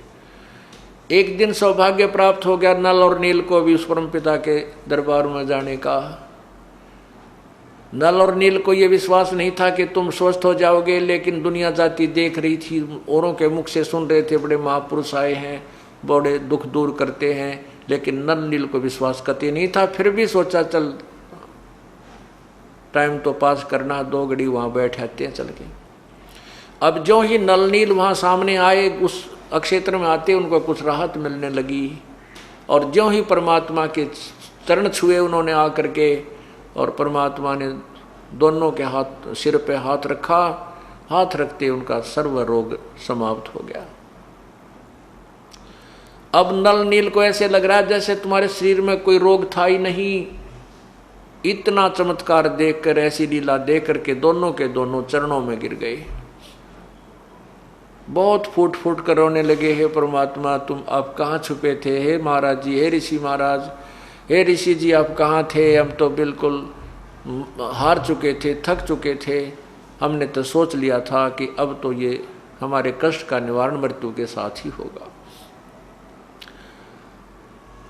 एक दिन सौभाग्य प्राप्त हो गया नल और नील को भी उस परम पिता के दरबार में जाने का। नल और नील को ये विश्वास नहीं था कि तुम स्वस्थ हो जाओगे, लेकिन दुनिया जाति देख रही थी, औरों के मुख से सुन रहे थे, बड़े महापुरुष आए हैं, बड़े दुख दूर करते हैं, लेकिन नल नील को विश्वास कतई नहीं था। फिर भी सोचा चल टाइम तो पास करना, 2 घड़ी वहाँ बैठ आते हैं चल के। अब जो ही नल नील वहाँ सामने आए, उस अक्षेत्र में आते उनको कुछ राहत मिलने लगी। और जो ही परमात्मा के चरण छुए उन्होंने आकर के, और परमात्मा ने दोनों के हाथ सिर पे हाथ रखा, हाथ रखते उनका सर्व रोग समाप्त हो गया। अब नल नील को ऐसे लग रहा है जैसे तुम्हारे शरीर में कोई रोग था ही नहीं। इतना चमत्कार देखकर, ऐसी लीला देख करके दोनों के दोनों चरणों में गिर गए, बहुत फूट फूट कर रोने लगे। हे परमात्मा, तुम आप कहाँ छुपे थे? हे महाराज जी, हे ऋषि महाराज, हे ऋषि जी आप कहाँ थे? हम तो बिल्कुल हार चुके थे, थक चुके थे। हमने तो सोच लिया था कि अब तो ये हमारे कष्ट का निवारण मृत्यु के साथ ही होगा।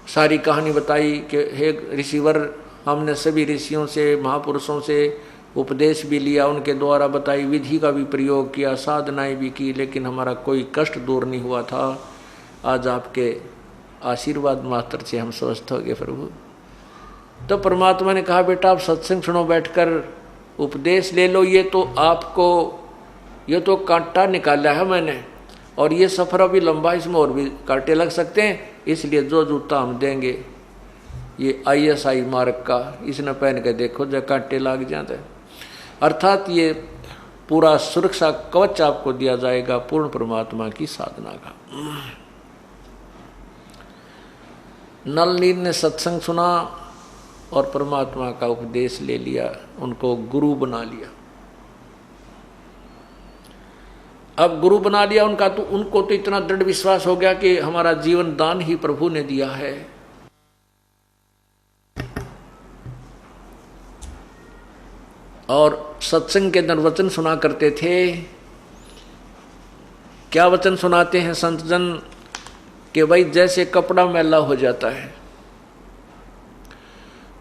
सारी कहानी बताई कि हे ऋषिवर, हमने सभी ऋषियों से, महापुरुषों से उपदेश भी लिया, उनके द्वारा बताई विधि का भी प्रयोग किया, साधनाएं भी की, लेकिन हमारा कोई कष्ट दूर नहीं हुआ था। आज आपके आशीर्वाद मात्र से हम स्वस्थ हो गए प्रभु। तो परमात्मा ने कहा, बेटा आप सत्संग सुनो, बैठकर उपदेश ले लो। ये तो आपको, ये तो कांटा निकाला है मैंने, और ये सफ़र अभी लंबा, इसमें और भी कांटे लग सकते हैं, इसलिए जो जूता हम देंगे ये ISI मार्ग का, इसने पहन के देखो जब कांटे लग जाते हैं। अर्थात ये पूरा सुरक्षा कवच आपको दिया जाएगा पूर्ण परमात्मा की साधना का। नल नील ने सत्संग सुना और परमात्मा का उपदेश ले लिया, उनको गुरु बना लिया। अब गुरु बना लिया उनका, तो उनको तो इतना दृढ़ विश्वास हो गया कि हमारा जीवन दान ही प्रभु ने दिया है। और सत्संग के अंदर वचन सुना करते थे। क्या वचन सुनाते हैं संत जन? कि भाई जैसे कपड़ा मैला हो जाता है,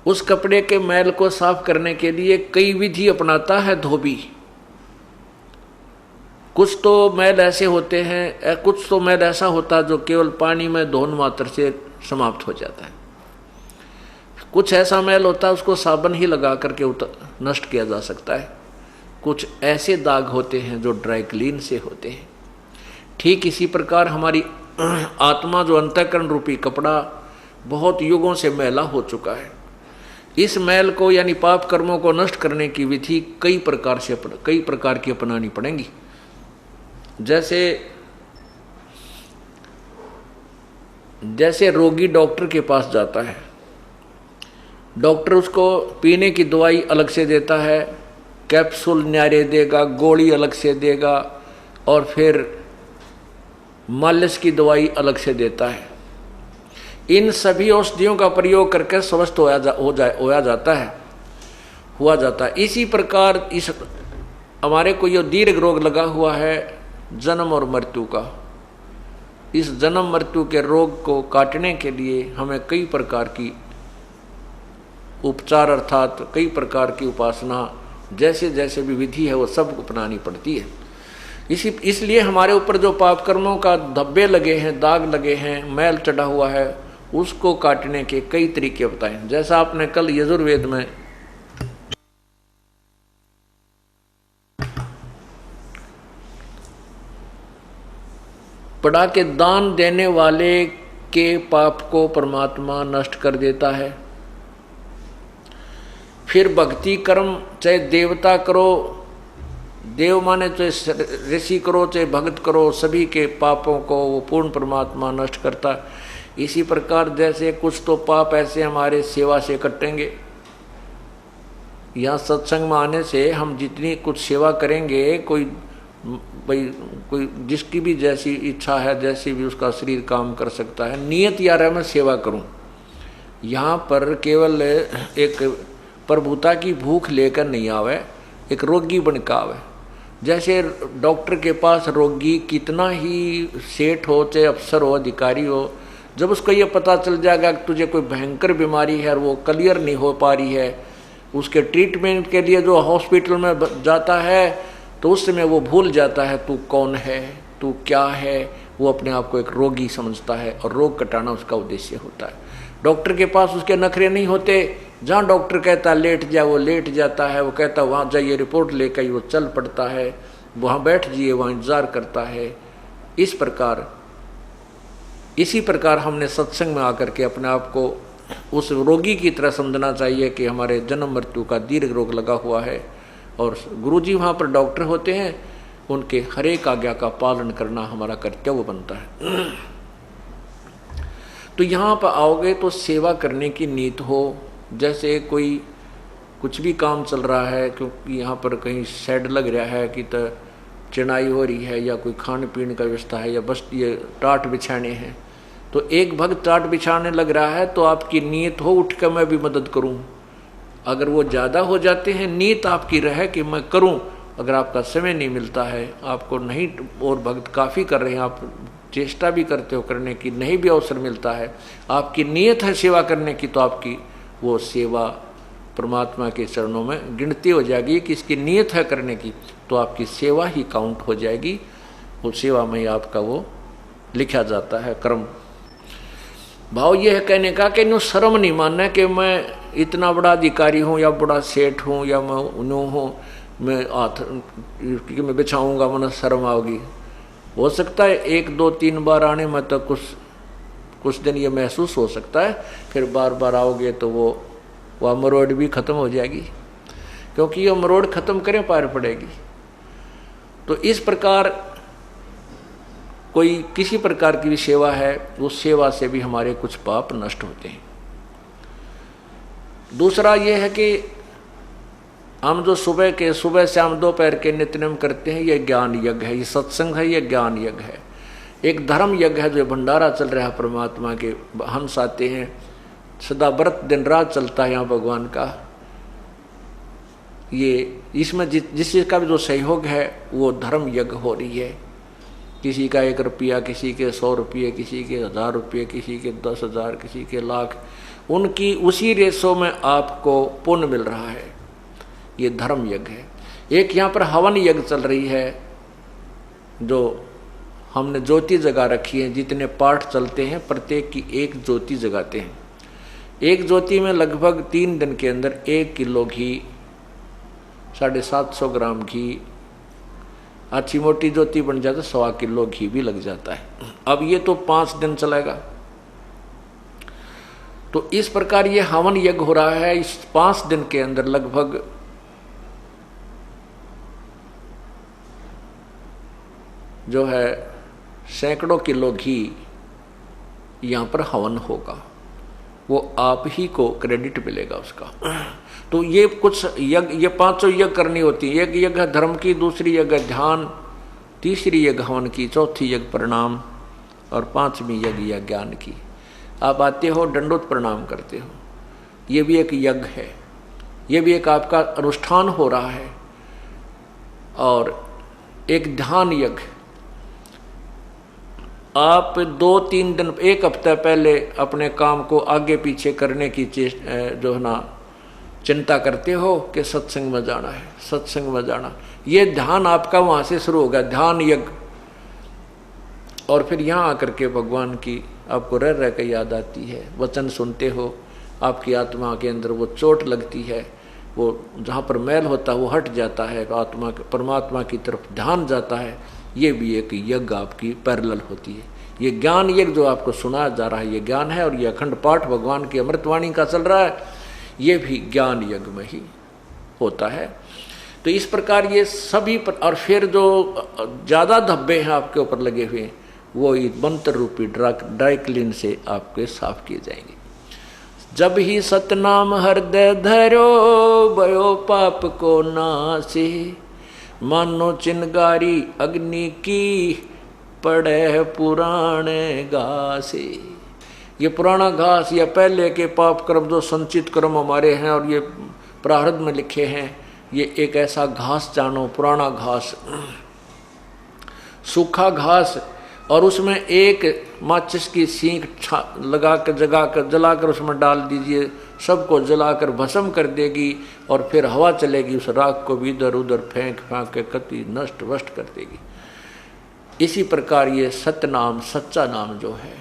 उस कपड़े के मैल को साफ करने के लिए कई विधि अपनाता है धोबी। कुछ तो मैल ऐसे होते हैं, कुछ तो मैल ऐसा होता है जो केवल पानी में धोन मात्र से समाप्त हो जाता है। कुछ ऐसा मैल होता है उसको साबुन ही लगा करके नष्ट किया जा सकता है। कुछ ऐसे दाग होते हैं जो ड्राई क्लीन से होते हैं। ठीक इसी प्रकार हमारी आत्मा जो अंतःकरण रूपी कपड़ा बहुत युगों से मैला हो चुका है, इस मैल को यानी पाप कर्मों को नष्ट करने की विधि कई प्रकार की अपनानी पड़ेंगी। जैसे रोगी डॉक्टर के पास जाता है, डॉक्टर उसको पीने की दवाई अलग से देता है, कैप्सूल न्यारे देगा, गोली अलग से देगा, और फिर मालिश की दवाई अलग से देता है। इन सभी औषधियों का प्रयोग करके स्वस्थ हुआ जाता है। इसी प्रकार इस हमारे को ये दीर्घ रोग लगा हुआ है जन्म और मृत्यु का। इस जन्म मृत्यु के रोग को काटने के लिए हमें कई प्रकार की उपचार अर्थात कई प्रकार की उपासना जैसे जैसे भी विधि है वो सब अपनानी पड़ती है। इसलिए हमारे ऊपर जो पाप कर्मों का धब्बे लगे हैं, दाग लगे हैं, मैल चढ़ा हुआ है, उसको काटने के कई तरीके बताए। जैसा आपने कल यजुर्वेद में पढ़ा के दान देने वाले के पाप को परमात्मा नष्ट कर देता है। फिर भक्ति कर्म चाहे देवता करो, देव माने चाहे ऋषि करो चाहे भक्त करो, सभी के पापों को वो पूर्ण परमात्मा नष्ट करता है। इसी प्रकार जैसे कुछ तो पाप ऐसे हमारे सेवा से कटेंगे। यहाँ सत्संग में आने से हम जितनी कुछ सेवा करेंगे, कोई जिसकी भी जैसी इच्छा है, जैसी भी उसका शरीर काम कर सकता है, नियत यार है मैं सेवा करूं। यहाँ पर केवल एक प्रभुता की भूख लेकर नहीं आवे, एक रोगी बनकर आवे। जैसे डॉक्टर के पास रोगी कितना ही सेठ हो चाहे अफसर हो अधिकारी हो, जब उसको ये पता चल जाएगा कि तुझे कोई भयंकर बीमारी है और वो क्लियर नहीं हो पा रही है, उसके ट्रीटमेंट के लिए जो हॉस्पिटल में जाता है तो उस समय वो भूल जाता है तू कौन है, तू क्या है। वो अपने आप को एक रोगी समझता है और रोग कटाना उसका उद्देश्य होता है। डॉक्टर के पास उसके नखरे नहीं होते। जहाँ डॉक्टर कहता है लेट जा, वो लेट जाता है। वो कहता है वहाँ जाइए रिपोर्ट लेकर, वो चल पड़ता है। वहाँ बैठ जाइए, वहाँ इंतजार करता है। इसी प्रकार हमने सत्संग में आकर के अपने आप को उस रोगी की तरह समझना चाहिए कि हमारे जन्म मृत्यु का दीर्घ रोग लगा हुआ है और गुरुजी वहाँ पर डॉक्टर होते हैं, उनके हर एक आज्ञा का पालन करना हमारा कर्तव्य बनता है। तो यहाँ पर आओगे तो सेवा करने की नीत हो। जैसे कोई कुछ भी काम चल रहा है, क्योंकि यहाँ पर कहीं शेड लग रहा है कि तो चिनाई हो रही है या कोई खाने पीने का व्यवस्था है या बस ये टाट बिछाने हैं, तो एक भक्त टाट बिछाने लग रहा है तो आपकी नीयत हो उठ कर मैं भी मदद करूं। अगर वो ज़्यादा हो जाते हैं, नीयत आपकी रहे कि मैं करूं। अगर आपका समय नहीं मिलता है, आपको नहीं, और भक्त काफ़ी कर रहे हैं, आप चेष्टा भी करते हो करने की, नहीं भी अवसर मिलता है, आपकी नीयत है सेवा करने की, तो आपकी वो सेवा परमात्मा के चरणों में गिनती हो जाएगी कि इसकी नीयत है करने की, तो आपकी सेवा ही काउंट हो जाएगी। वो सेवा में ही आपका वो लिखा जाता है कर्म। भाव ये है कहने का कि नो शर्म नहीं मानना कि मैं इतना बड़ा अधिकारी हूँ या बड़ा सेठ हूँ या मैं उन्हों हूँ, मैं मैं बिछाऊँगा वरना शर्म आओगी। हो सकता है 1 2 3 बार आने में तो कुछ दिन ये महसूस हो सकता है, फिर बार बार आओगे तो वह मरोड़ भी ख़त्म हो जाएगी, क्योंकि ये मरोड़ ख़त्म करें पार पड़ेगी। तो इस प्रकार कोई किसी प्रकार की भी सेवा है, उस सेवा से भी हमारे कुछ पाप नष्ट होते हैं। दूसरा ये है कि हम जो सुबह शाम दोपहर के नित्यनेम करते हैं, ये ज्ञान यज्ञ है, ये सत्संग है, ये ज्ञान यज्ञ है। एक धर्म यज्ञ है जो भंडारा चल रहा है परमात्मा के, हंस आते हैं, सदा व्रत दिन रात चलता है यहाँ भगवान का। ये इसमें जिस चीज़ का भी जो सहयोग है वो धर्म यज्ञ हो रही है। किसी का 1 रुपया, किसी के 100 रुपये, किसी के 1000 रुपये, किसी के 10,000, किसी के लाख, उनकी उसी रेशो में आपको पुण्य मिल रहा है। ये धर्म यज्ञ है। एक यहाँ पर हवन यज्ञ चल रही है, जो हमने ज्योति जगा रखी है। जितने पाठ चलते हैं प्रत्येक की एक ज्योति जगाते हैं। एक ज्योति में लगभग 3 दिन के अंदर 1 किलो घी, 750 ग्राम घी, अच्छी मोटी ज्योति बन जाता है 1.25 किलो घी भी लग जाता है। अब ये तो 5 दिन चलेगा। तो इस प्रकार ये हवन यज्ञ हो रहा है। इस 5 दिन के अंदर लगभग जो है सैकड़ों किलो घी यहाँ पर हवन होगा, वो आप ही को क्रेडिट मिलेगा उसका। तो ये कुछ यज्ञ, ये 500 यज्ञ करनी होती है। एक यज्ञ है धर्म की, दूसरी यज्ञ ध्यान, तीसरी यज्ञ हवन की, चौथी यज्ञ प्रणाम और 5वीं यज्ञ या ज्ञान की। आप आते हो, दंडोत प्रणाम करते हो, ये भी एक यज्ञ है, ये भी एक आपका अनुष्ठान हो रहा है। और एक ध्यान यज्ञ, आप 2-3 दिन, 1 हफ्ता पहले अपने काम को आगे पीछे करने की जो है ना चिंता करते हो कि सत्संग में जाना है, सत्संग में जाना, ये ध्यान आपका वहाँ से शुरू होगा, ध्यान यज्ञ। और फिर यहाँ आकर के भगवान की आपको रह रह कर याद आती है, वचन सुनते हो, आपकी आत्मा के अंदर वो चोट लगती है, वो जहाँ पर मैल होता है वो हट जाता है, आत्मा परमात्मा की तरफ ध्यान जाता है। ये भी एक यज्ञ आपकी पैरेलल होती है। ये ज्ञान यज्ञ जो आपको सुनाया जा रहा है ये ज्ञान है, और ये अखंड पाठ भगवान की अमृतवाणी का चल रहा है, ये भी ज्ञान यज्ञ में ही होता है। तो इस प्रकार ये सभी और फिर जो ज़्यादा धब्बे हैं आपके ऊपर लगे हुए, वो मंत्र रूपी ड्राई क्लीन से आपके साफ किए जाएंगे। जब ही सतनाम हृदय धरो, भयो पाप को नासे, मानो चिनगारी अग्नि की, पड़े पुराने घासे। ये पुराना घास या पहले के पाप कर्म जो संचित कर्म हमारे हैं और ये प्रारब्ध में लिखे हैं, ये एक ऐसा घास जानो, पुराना घास, सूखा घास, और उसमें एक माचिस की सींक लगा कर जलाकर उसमें डाल दीजिए, सबको जलाकर भस्म कर देगी, और फिर हवा चलेगी, उस राख को भी इधर उधर फेंक फाँक के कति नष्ट वष्ट कर देगी। इसी प्रकार ये सत्य नाम, सच्चा नाम जो है,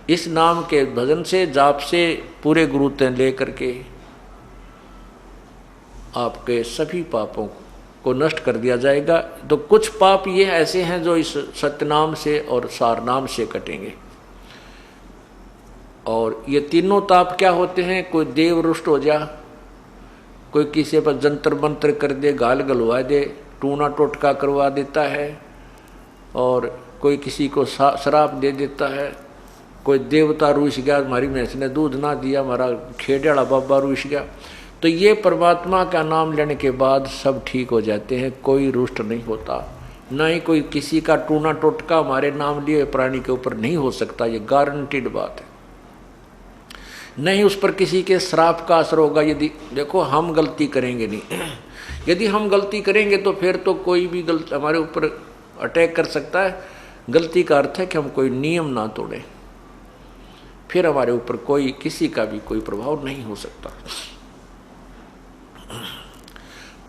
इस नाम के भजन से, जाप से, पूरे गुरुते ले करके आपके सभी पापों को नष्ट कर दिया जाएगा। तो कुछ पाप ये ऐसे हैं जो इस सत्यनाम से और सारनाम से कटेंगे। और ये तीनों ताप क्या होते हैं? कोई देव रुष्ट हो जा, कोई किसी पर जंतर मंत्र कर दे, गाल गलवा दे, टूना टोटका करवा देता है, और कोई किसी को शराब दे देता है, कोई देवता रूस गया, हमारी भैंस ने दूध ना दिया, हमारा खेड़े वाला बाबा रूस गया। तो ये परमात्मा का नाम लेने के बाद सब ठीक हो जाते हैं, कोई रुष्ट नहीं होता, ना ही कोई किसी का टूना टोटका हमारे नाम लिए प्राणी के ऊपर नहीं हो सकता, ये गारंटीड बात है। नहीं उस पर किसी के श्राप का असर होगा। यदि देखो हम गलती करेंगे नहीं, यदि हम गलती करेंगे तो फिर तो कोई भी गलती हमारे ऊपर अटैक कर सकता है। गलती का अर्थ है कि हम कोई नियम ना तोड़ें, फिर हमारे ऊपर कोई किसी का भी कोई प्रभाव नहीं हो सकता।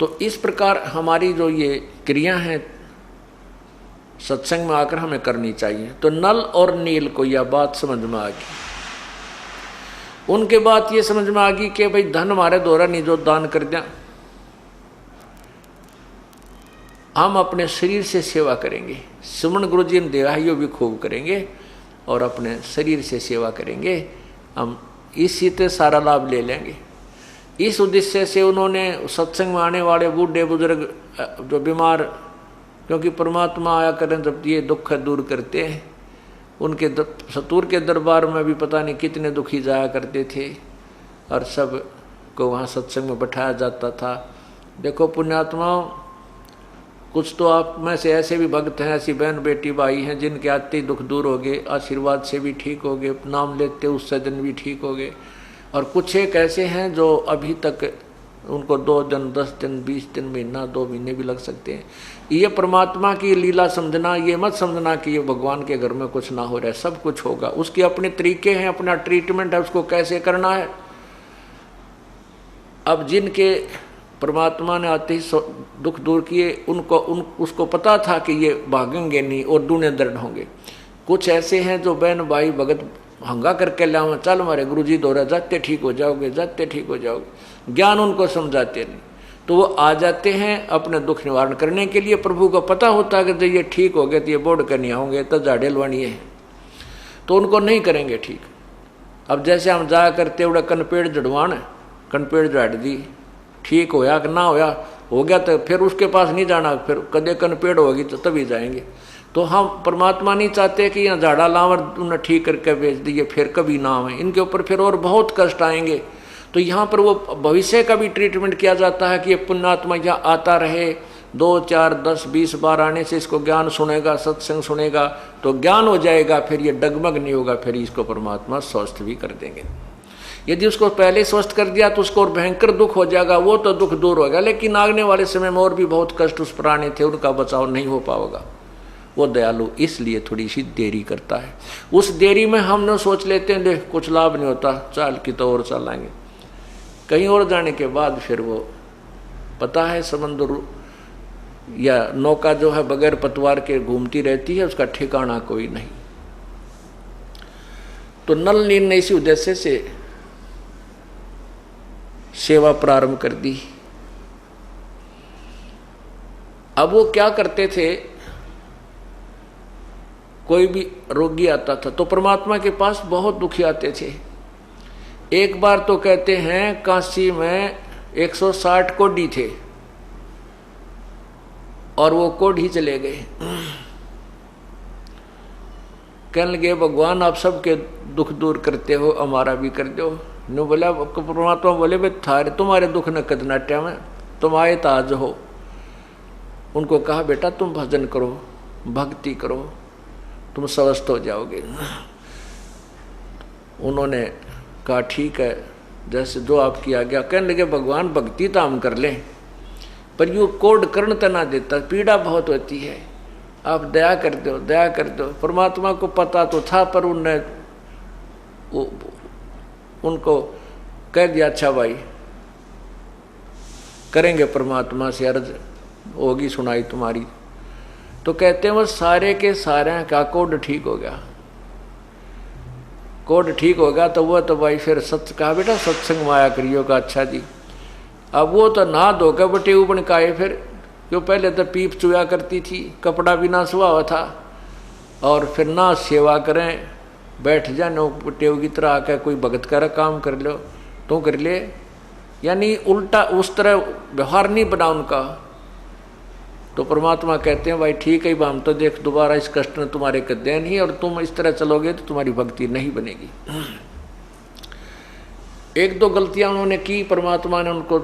तो इस प्रकार हमारी जो ये क्रिया हैं सत्संग में आकर हमें करनी चाहिए। तो नल और नील को यह बात समझ में आ गई। उनके बात ये समझ में आ गई कि भाई धन हमारे द्वारा नहीं जो दान कर दिया, हम अपने शरीर से सेवा करेंगे। सुमन गुरु जी ने दिया है, यो भी खूब करेंगे और अपने शरीर से सेवा करेंगे, हम इसी से सारा लाभ ले लेंगे। इस उद्देश्य से उन्होंने सत्संग में आने वाले बूढ़े बुजुर्ग जो बीमार, क्योंकि परमात्मा आया करें जब ये दुख दूर करते हैं, उनके सतूर के दरबार में भी पता नहीं कितने दुखी जाया करते थे और सब को वहाँ सत्संग में बैठाया जाता था। देखो पुण्यात्माओं, कुछ तो आप में से ऐसे भी भक्त हैं, ऐसी बहन बेटी भाई हैं जिनके आते ही दुख दूर हो गए, आशीर्वाद से भी ठीक हो गए, नाम लेते उससे दिन भी ठीक हो गए। और कुछ एक ऐसे हैं जो अभी तक उनको 2 दिन, 10 दिन, 20 दिन, महीना, 2 महीने भी लग सकते हैं। ये परमात्मा की लीला समझना, ये मत समझना कि ये भगवान के घर में कुछ ना हो रहा है, सब कुछ होगा। उसके अपने तरीके हैं, अपना ट्रीटमेंट है, उसको कैसे करना है। अब जिनके परमात्मा ने आते ही दुख दूर किए, उसको पता था कि ये भागेंगे नहीं और दूने दर्द होंगे। कुछ ऐसे हैं जो बहन भाई भगत हंगा करके लाओ, चल हमारे गुरु जी दौरा, जाते ठीक हो जाओगे, जाते ठीक हो जाओगे। ज्ञान उनको समझाते नहीं, तो वो आ जाते हैं अपने दुख निवारण करने के लिए। प्रभु को पता होता है कि जब ये ठीक हो गए तो ये बोर्ड कर नहीं आओगे, तो झाड़े लवानी है, तो उनको नहीं करेंगे ठीक। अब जैसे हम जाया करते उड़ा कनपेड़ जड़वान, कनपेड़ झाड़ दी, ठीक होया कि ना होया, हो गया तो फिर उसके पास नहीं जाना, फिर कदे कनपेड़ होगी तो तभी जाएंगे। तो हम परमात्मा नहीं चाहते कि यहाँ झाड़ा लावर उन्हें ठीक करके बेच दिए, फिर कभी ना आए इनके ऊपर, फिर और बहुत कष्ट आएंगे। तो यहाँ पर वो भविष्य का भी ट्रीटमेंट किया जाता है कि ये पुण्यात्मा यहाँ आता रहे, 2, 4, 10, 20 बार आने से इसको ज्ञान सुनेगा, सत्संग सुनेगा तो ज्ञान हो जाएगा, फिर ये डगमग नहीं होगा, फिर इसको परमात्मा स्वस्थ भी कर देंगे। यदि उसको पहले स्वस्थ कर दिया तो उसको और भयंकर दुख हो जाएगा, वो तो दुख दूर होगा, लेकिन आगने वाले समय में और भी बहुत कष्ट उस प्राणी थे, उनका बचाव नहीं हो पाएगा। वो दयालु इसलिए थोड़ी सी देरी करता है। उस देरी में हम न सोच लेते हैं देख कुछ लाभ नहीं होता, चाल की तो और चलाएंगे, कहीं और जाने के बाद फिर वो पता है समुद्र या नौका जो है बगैर पतवार के घूमती रहती है, उसका ठिकाना कोई नहीं। तो नल नील ने इसी उद्देश्य से सेवा प्रारंभ कर दी। अब वो क्या करते थे, कोई भी रोगी आता था तो परमात्मा के पास बहुत दुखी आते थे। एक बार तो कहते हैं काशी में 160 कोढ़ी थे और वो कोढ़ी चले गए। कहने लगे भगवान आप सबके दुख दूर करते हो, हमारा भी कर दो। नु बोला परमात्मा बोले भाई थारे तुम्हारे दुख न कदनाट्या में, तुम आए ताज हो। उनको कहा बेटा तुम भजन करो, भक्ति करो, तुम स्वस्थ हो जाओगे। उन्होंने कहा ठीक है, जैसे जो आपकी आज्ञा। कहने लगे भगवान भक्ति तो हम कर लें, पर यूँ कोड कर्ण तना देता, पीड़ा बहुत होती है, आप दया कर दो, दया कर दो। परमात्मा को पता तो था, पर उनने उनको कह दिया अच्छा भाई करेंगे, परमात्मा से अर्ज होगी सुनाई तुम्हारी। तो कहते हैं वो सारे के सारे का कोड ठीक हो गया। कोड ठीक होगा तो वो तो भाई फिर सत्य कहा बेटा सत्संग में आया करियो का। अच्छा जी, अब वो तो ना धोकर बटे उबन का है, फिर जो पहले तो पीप चुया करती थी, कपड़ा भी ना सुहा हुआ था, और फिर ना सेवा करें, बैठ जानो टेव की तरह आकर कोई भगत का काम कर लो तो कर ले, यानी उल्टा उस तरह व्यवहार नहीं बना उनका। तो परमात्मा कहते हैं भाई ठीक है, हम तो देख दोबारा इस कष्ट ने तुम्हारे कदे नहीं, और तुम इस तरह चलोगे तो तुम्हारी भक्ति नहीं बनेगी। एक दो गलतियां उन्होंने की, परमात्मा ने उनको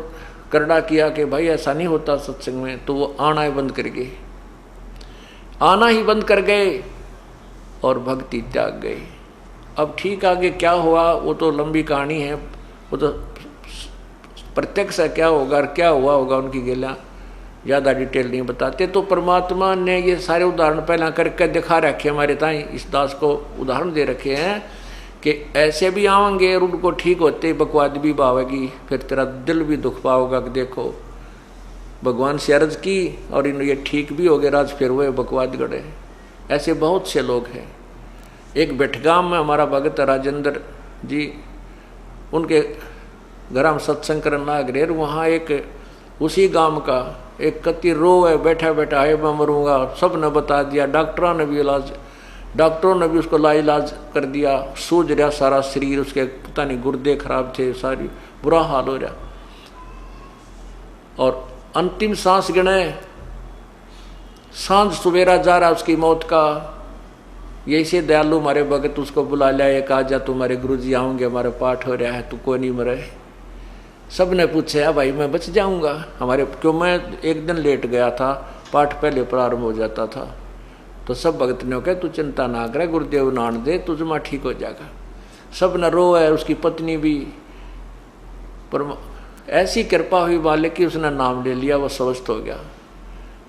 करड़ा किया कि भाई ऐसा नहीं होता सत्संग में, तो वो आना ही बंद कर गए, आना ही बंद कर गए और भक्ति त्याग गए। अब ठीक आगे क्या हुआ वो तो लंबी कहानी है, वो तो प्रत्यक्ष है क्या होगा और क्या हुआ होगा उनकी गेला ज़्यादा डिटेल नहीं बताते। तो परमात्मा ने ये सारे उदाहरण पहला करके दिखा रखे हमारे ताई, इस दास को उदाहरण दे रखे हैं कि ऐसे भी आवेंगे और उनको ठीक होते ही बकवाद भी भावेगी, फिर तेरा दिल भी दुख पाओगा कि देखो भगवान से अर्ज की और इन ये ठीक भी हो गए, राज फिर हुए बकवाद गढ़े। ऐसे बहुत से लोग हैं। एक बेटगाम में हमारा भगत राजेंद्र जी, उनके घर हम सत्संग करने लग रहे, वहाँ एक उसी गांव का एक कति रो है, बैठा बैठा है मैं मरूंगा, सब ने बता दिया, डॉक्टरों ने भी इलाज, डॉक्टरों ने भी उसको लाइलाज कर दिया, सूझ रहा सारा शरीर, उसके पता नहीं गुर्दे खराब थे, सारी बुरा हाल हो रहा, और अंतिम सांस गिने, सांझ सवेरा जा रहा उसकी मौत का। यही से दयालु हमारे भगत उसको बुला लिया, एक आजा तुम्हारे गुरुजी आऊंगे, हमारे पाठ हो रहा है, तू कोई नहीं मरे। सब ने पूछा भाई मैं बच जाऊंगा हमारे, क्यों मैं एक दिन लेट गया था, पाठ पहले प्रारंभ हो जाता था। तो सब भगत ने कहा तू चिंता ना करे, गुरुदेव नान दे तुझमा ठीक हो जाएगा। सब न रो है, उसकी पत्नी भी, पर ऐसी कृपा हुई वाले की उसने नाम ले लिया, वो स्वस्थ हो गया।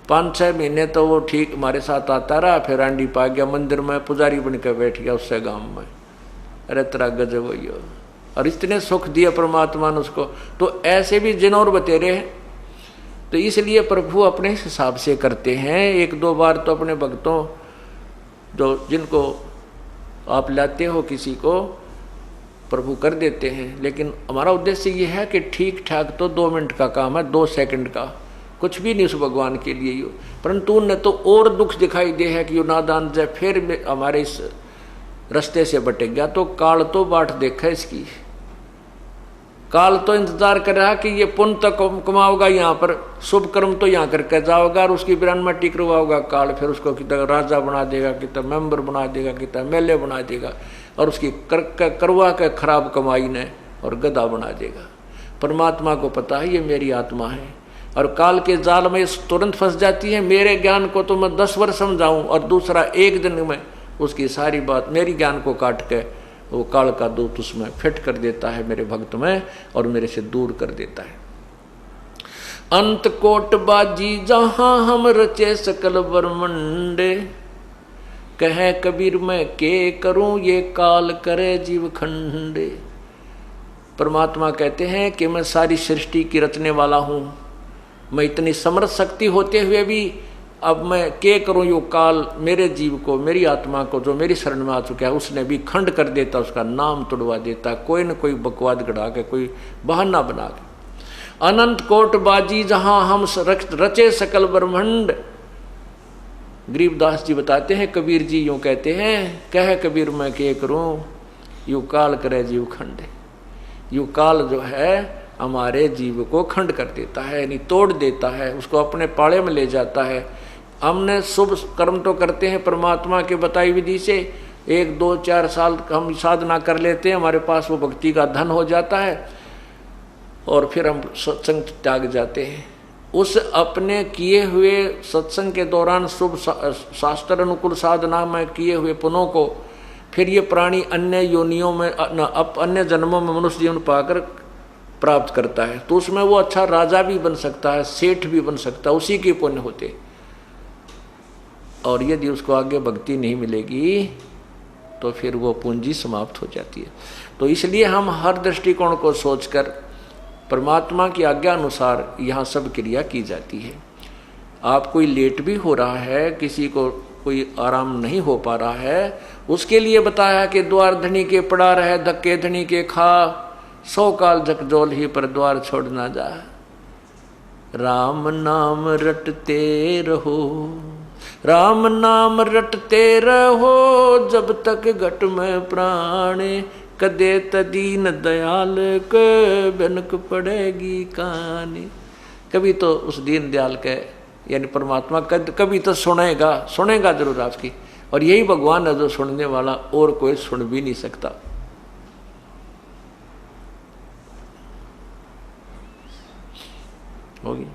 5-6 महीने तो वो ठीक हमारे साथ आता रहा, फिर आंडी पा गया, मंदिर में पुजारी बन कर बैठ गया उससे गाँव में। अरे तेरा गजब हुई हो, और इतने सुख दिया परमात्मा ने उसको। तो ऐसे भी जिन और बतेरे हैं, तो इसलिए प्रभु अपने हिसाब से करते हैं। 1-2 बार तो अपने भक्तों जो जिनको आप लाते हो किसी को, प्रभु कर देते हैं, लेकिन हमारा उद्देश्य ये है कि ठीक ठाक तो 2 मिनट का काम है, 2 सेकंड का कुछ भी नहीं उस भगवान के लिए यो। परंतु उन्हें तो और दुख दिखाई दे है कि यो नादान जाए फिर हमारे इस रास्ते से भटक गया। तो काल तो बाट देखा इसकी, काल तो इंतजार कर रहा कि ये पुण्य तो कमाओगा यहाँ पर, शुभ कर्म तो यहाँ करके जाओगा, और उसकी बिरान में टिक करवाओगा काल, फिर उसको कितना राजा बना देगा, कितना मेंबर बना देगा, कितना एमएलए बना देगा, और उसकी करवा के खराब कमाई ने और गधा बना देगा। परमात्मा को पता है ये मेरी आत्मा है, और काल के जाल में तुरंत फंस जाती है। मेरे ज्ञान को तो मैं 10 वर्ष समझाऊं और दूसरा एक दिन में उसकी सारी बात मेरी ज्ञान को काट के वो काल का दूत उसमें फिट कर देता है मेरे भक्त में और मेरे से दूर कर देता है। अंत कोट बाजी जहां हम रचे सकल ब्रह्मंडे, कहे कबीर मैं के करूं ये काल करे जीव खंडे। परमात्मा कहते हैं कि मैं सारी सृष्टि की रचने वाला हूं, मैं इतनी समर्थ शक्ति होते हुए भी अब मैं के करूं यो काल मेरे जीव को, मेरी आत्मा को, जो मेरी शरण में आ चुका है उसने भी खंड कर देता, उसका नाम तुड़वा देता, कोई न कोई बकवाद गढ़ा के, कोई बहाना बना के। अनंत कोट बाजी जहां हम रचे सकल ब्रह्मंड। गरीबदास जी बताते हैं, कबीर जी यूं कहते हैं, कह कबीर मैं के करूं यू काल करे जीव खंड। यू काल जो है हमारे जीव को खंड कर देता है, यानी तोड़ देता है, उसको अपने पाले में ले जाता है। हमने शुभ कर्म तो करते हैं परमात्मा के बताई विधि से, 1 2 4 साल हम साधना कर लेते हैं, हमारे पास वो भक्ति का धन हो जाता है और फिर हम सत्संग त्याग जाते हैं। उस अपने किए हुए सत्संग के दौरान शुभ शास्त्र अनुकूल साधना में किए हुए पुण्यों को फिर ये प्राणी अन्य योनियों में अन्य जन्मों में मनुष्य जीवन पाकर प्राप्त करता है, तो उसमें वो अच्छा राजा भी बन सकता है, सेठ भी बन सकता है, उसी के पुण्य होते। और यदि उसको आगे भक्ति नहीं मिलेगी तो फिर वो पूंजी समाप्त हो जाती है। तो इसलिए हम हर दृष्टिकोण को सोचकर परमात्मा की आज्ञा अनुसार यहाँ सब क्रिया की जाती है। आप कोई लेट भी हो रहा है, किसी को कोई आराम नहीं हो पा रहा है, उसके लिए बताया कि द्वार धनी के पड़ा रहे धक्के धनी के खा, 100 काल झकझोल ही पर द्वार छोड़ ना जा। राम नाम रटते रहो, राम नाम रटते रहो, जब तक घट में प्राणे, कदे तदीन दयाल के बनक पड़ेगी कानी। कभी तो उस दीन दयाल के यानी परमात्मा कभी तो सुनेगा जरूर आपकी। और यही भगवान है जो सुनने वाला, और कोई सुन भी नहीं सकता। होगी।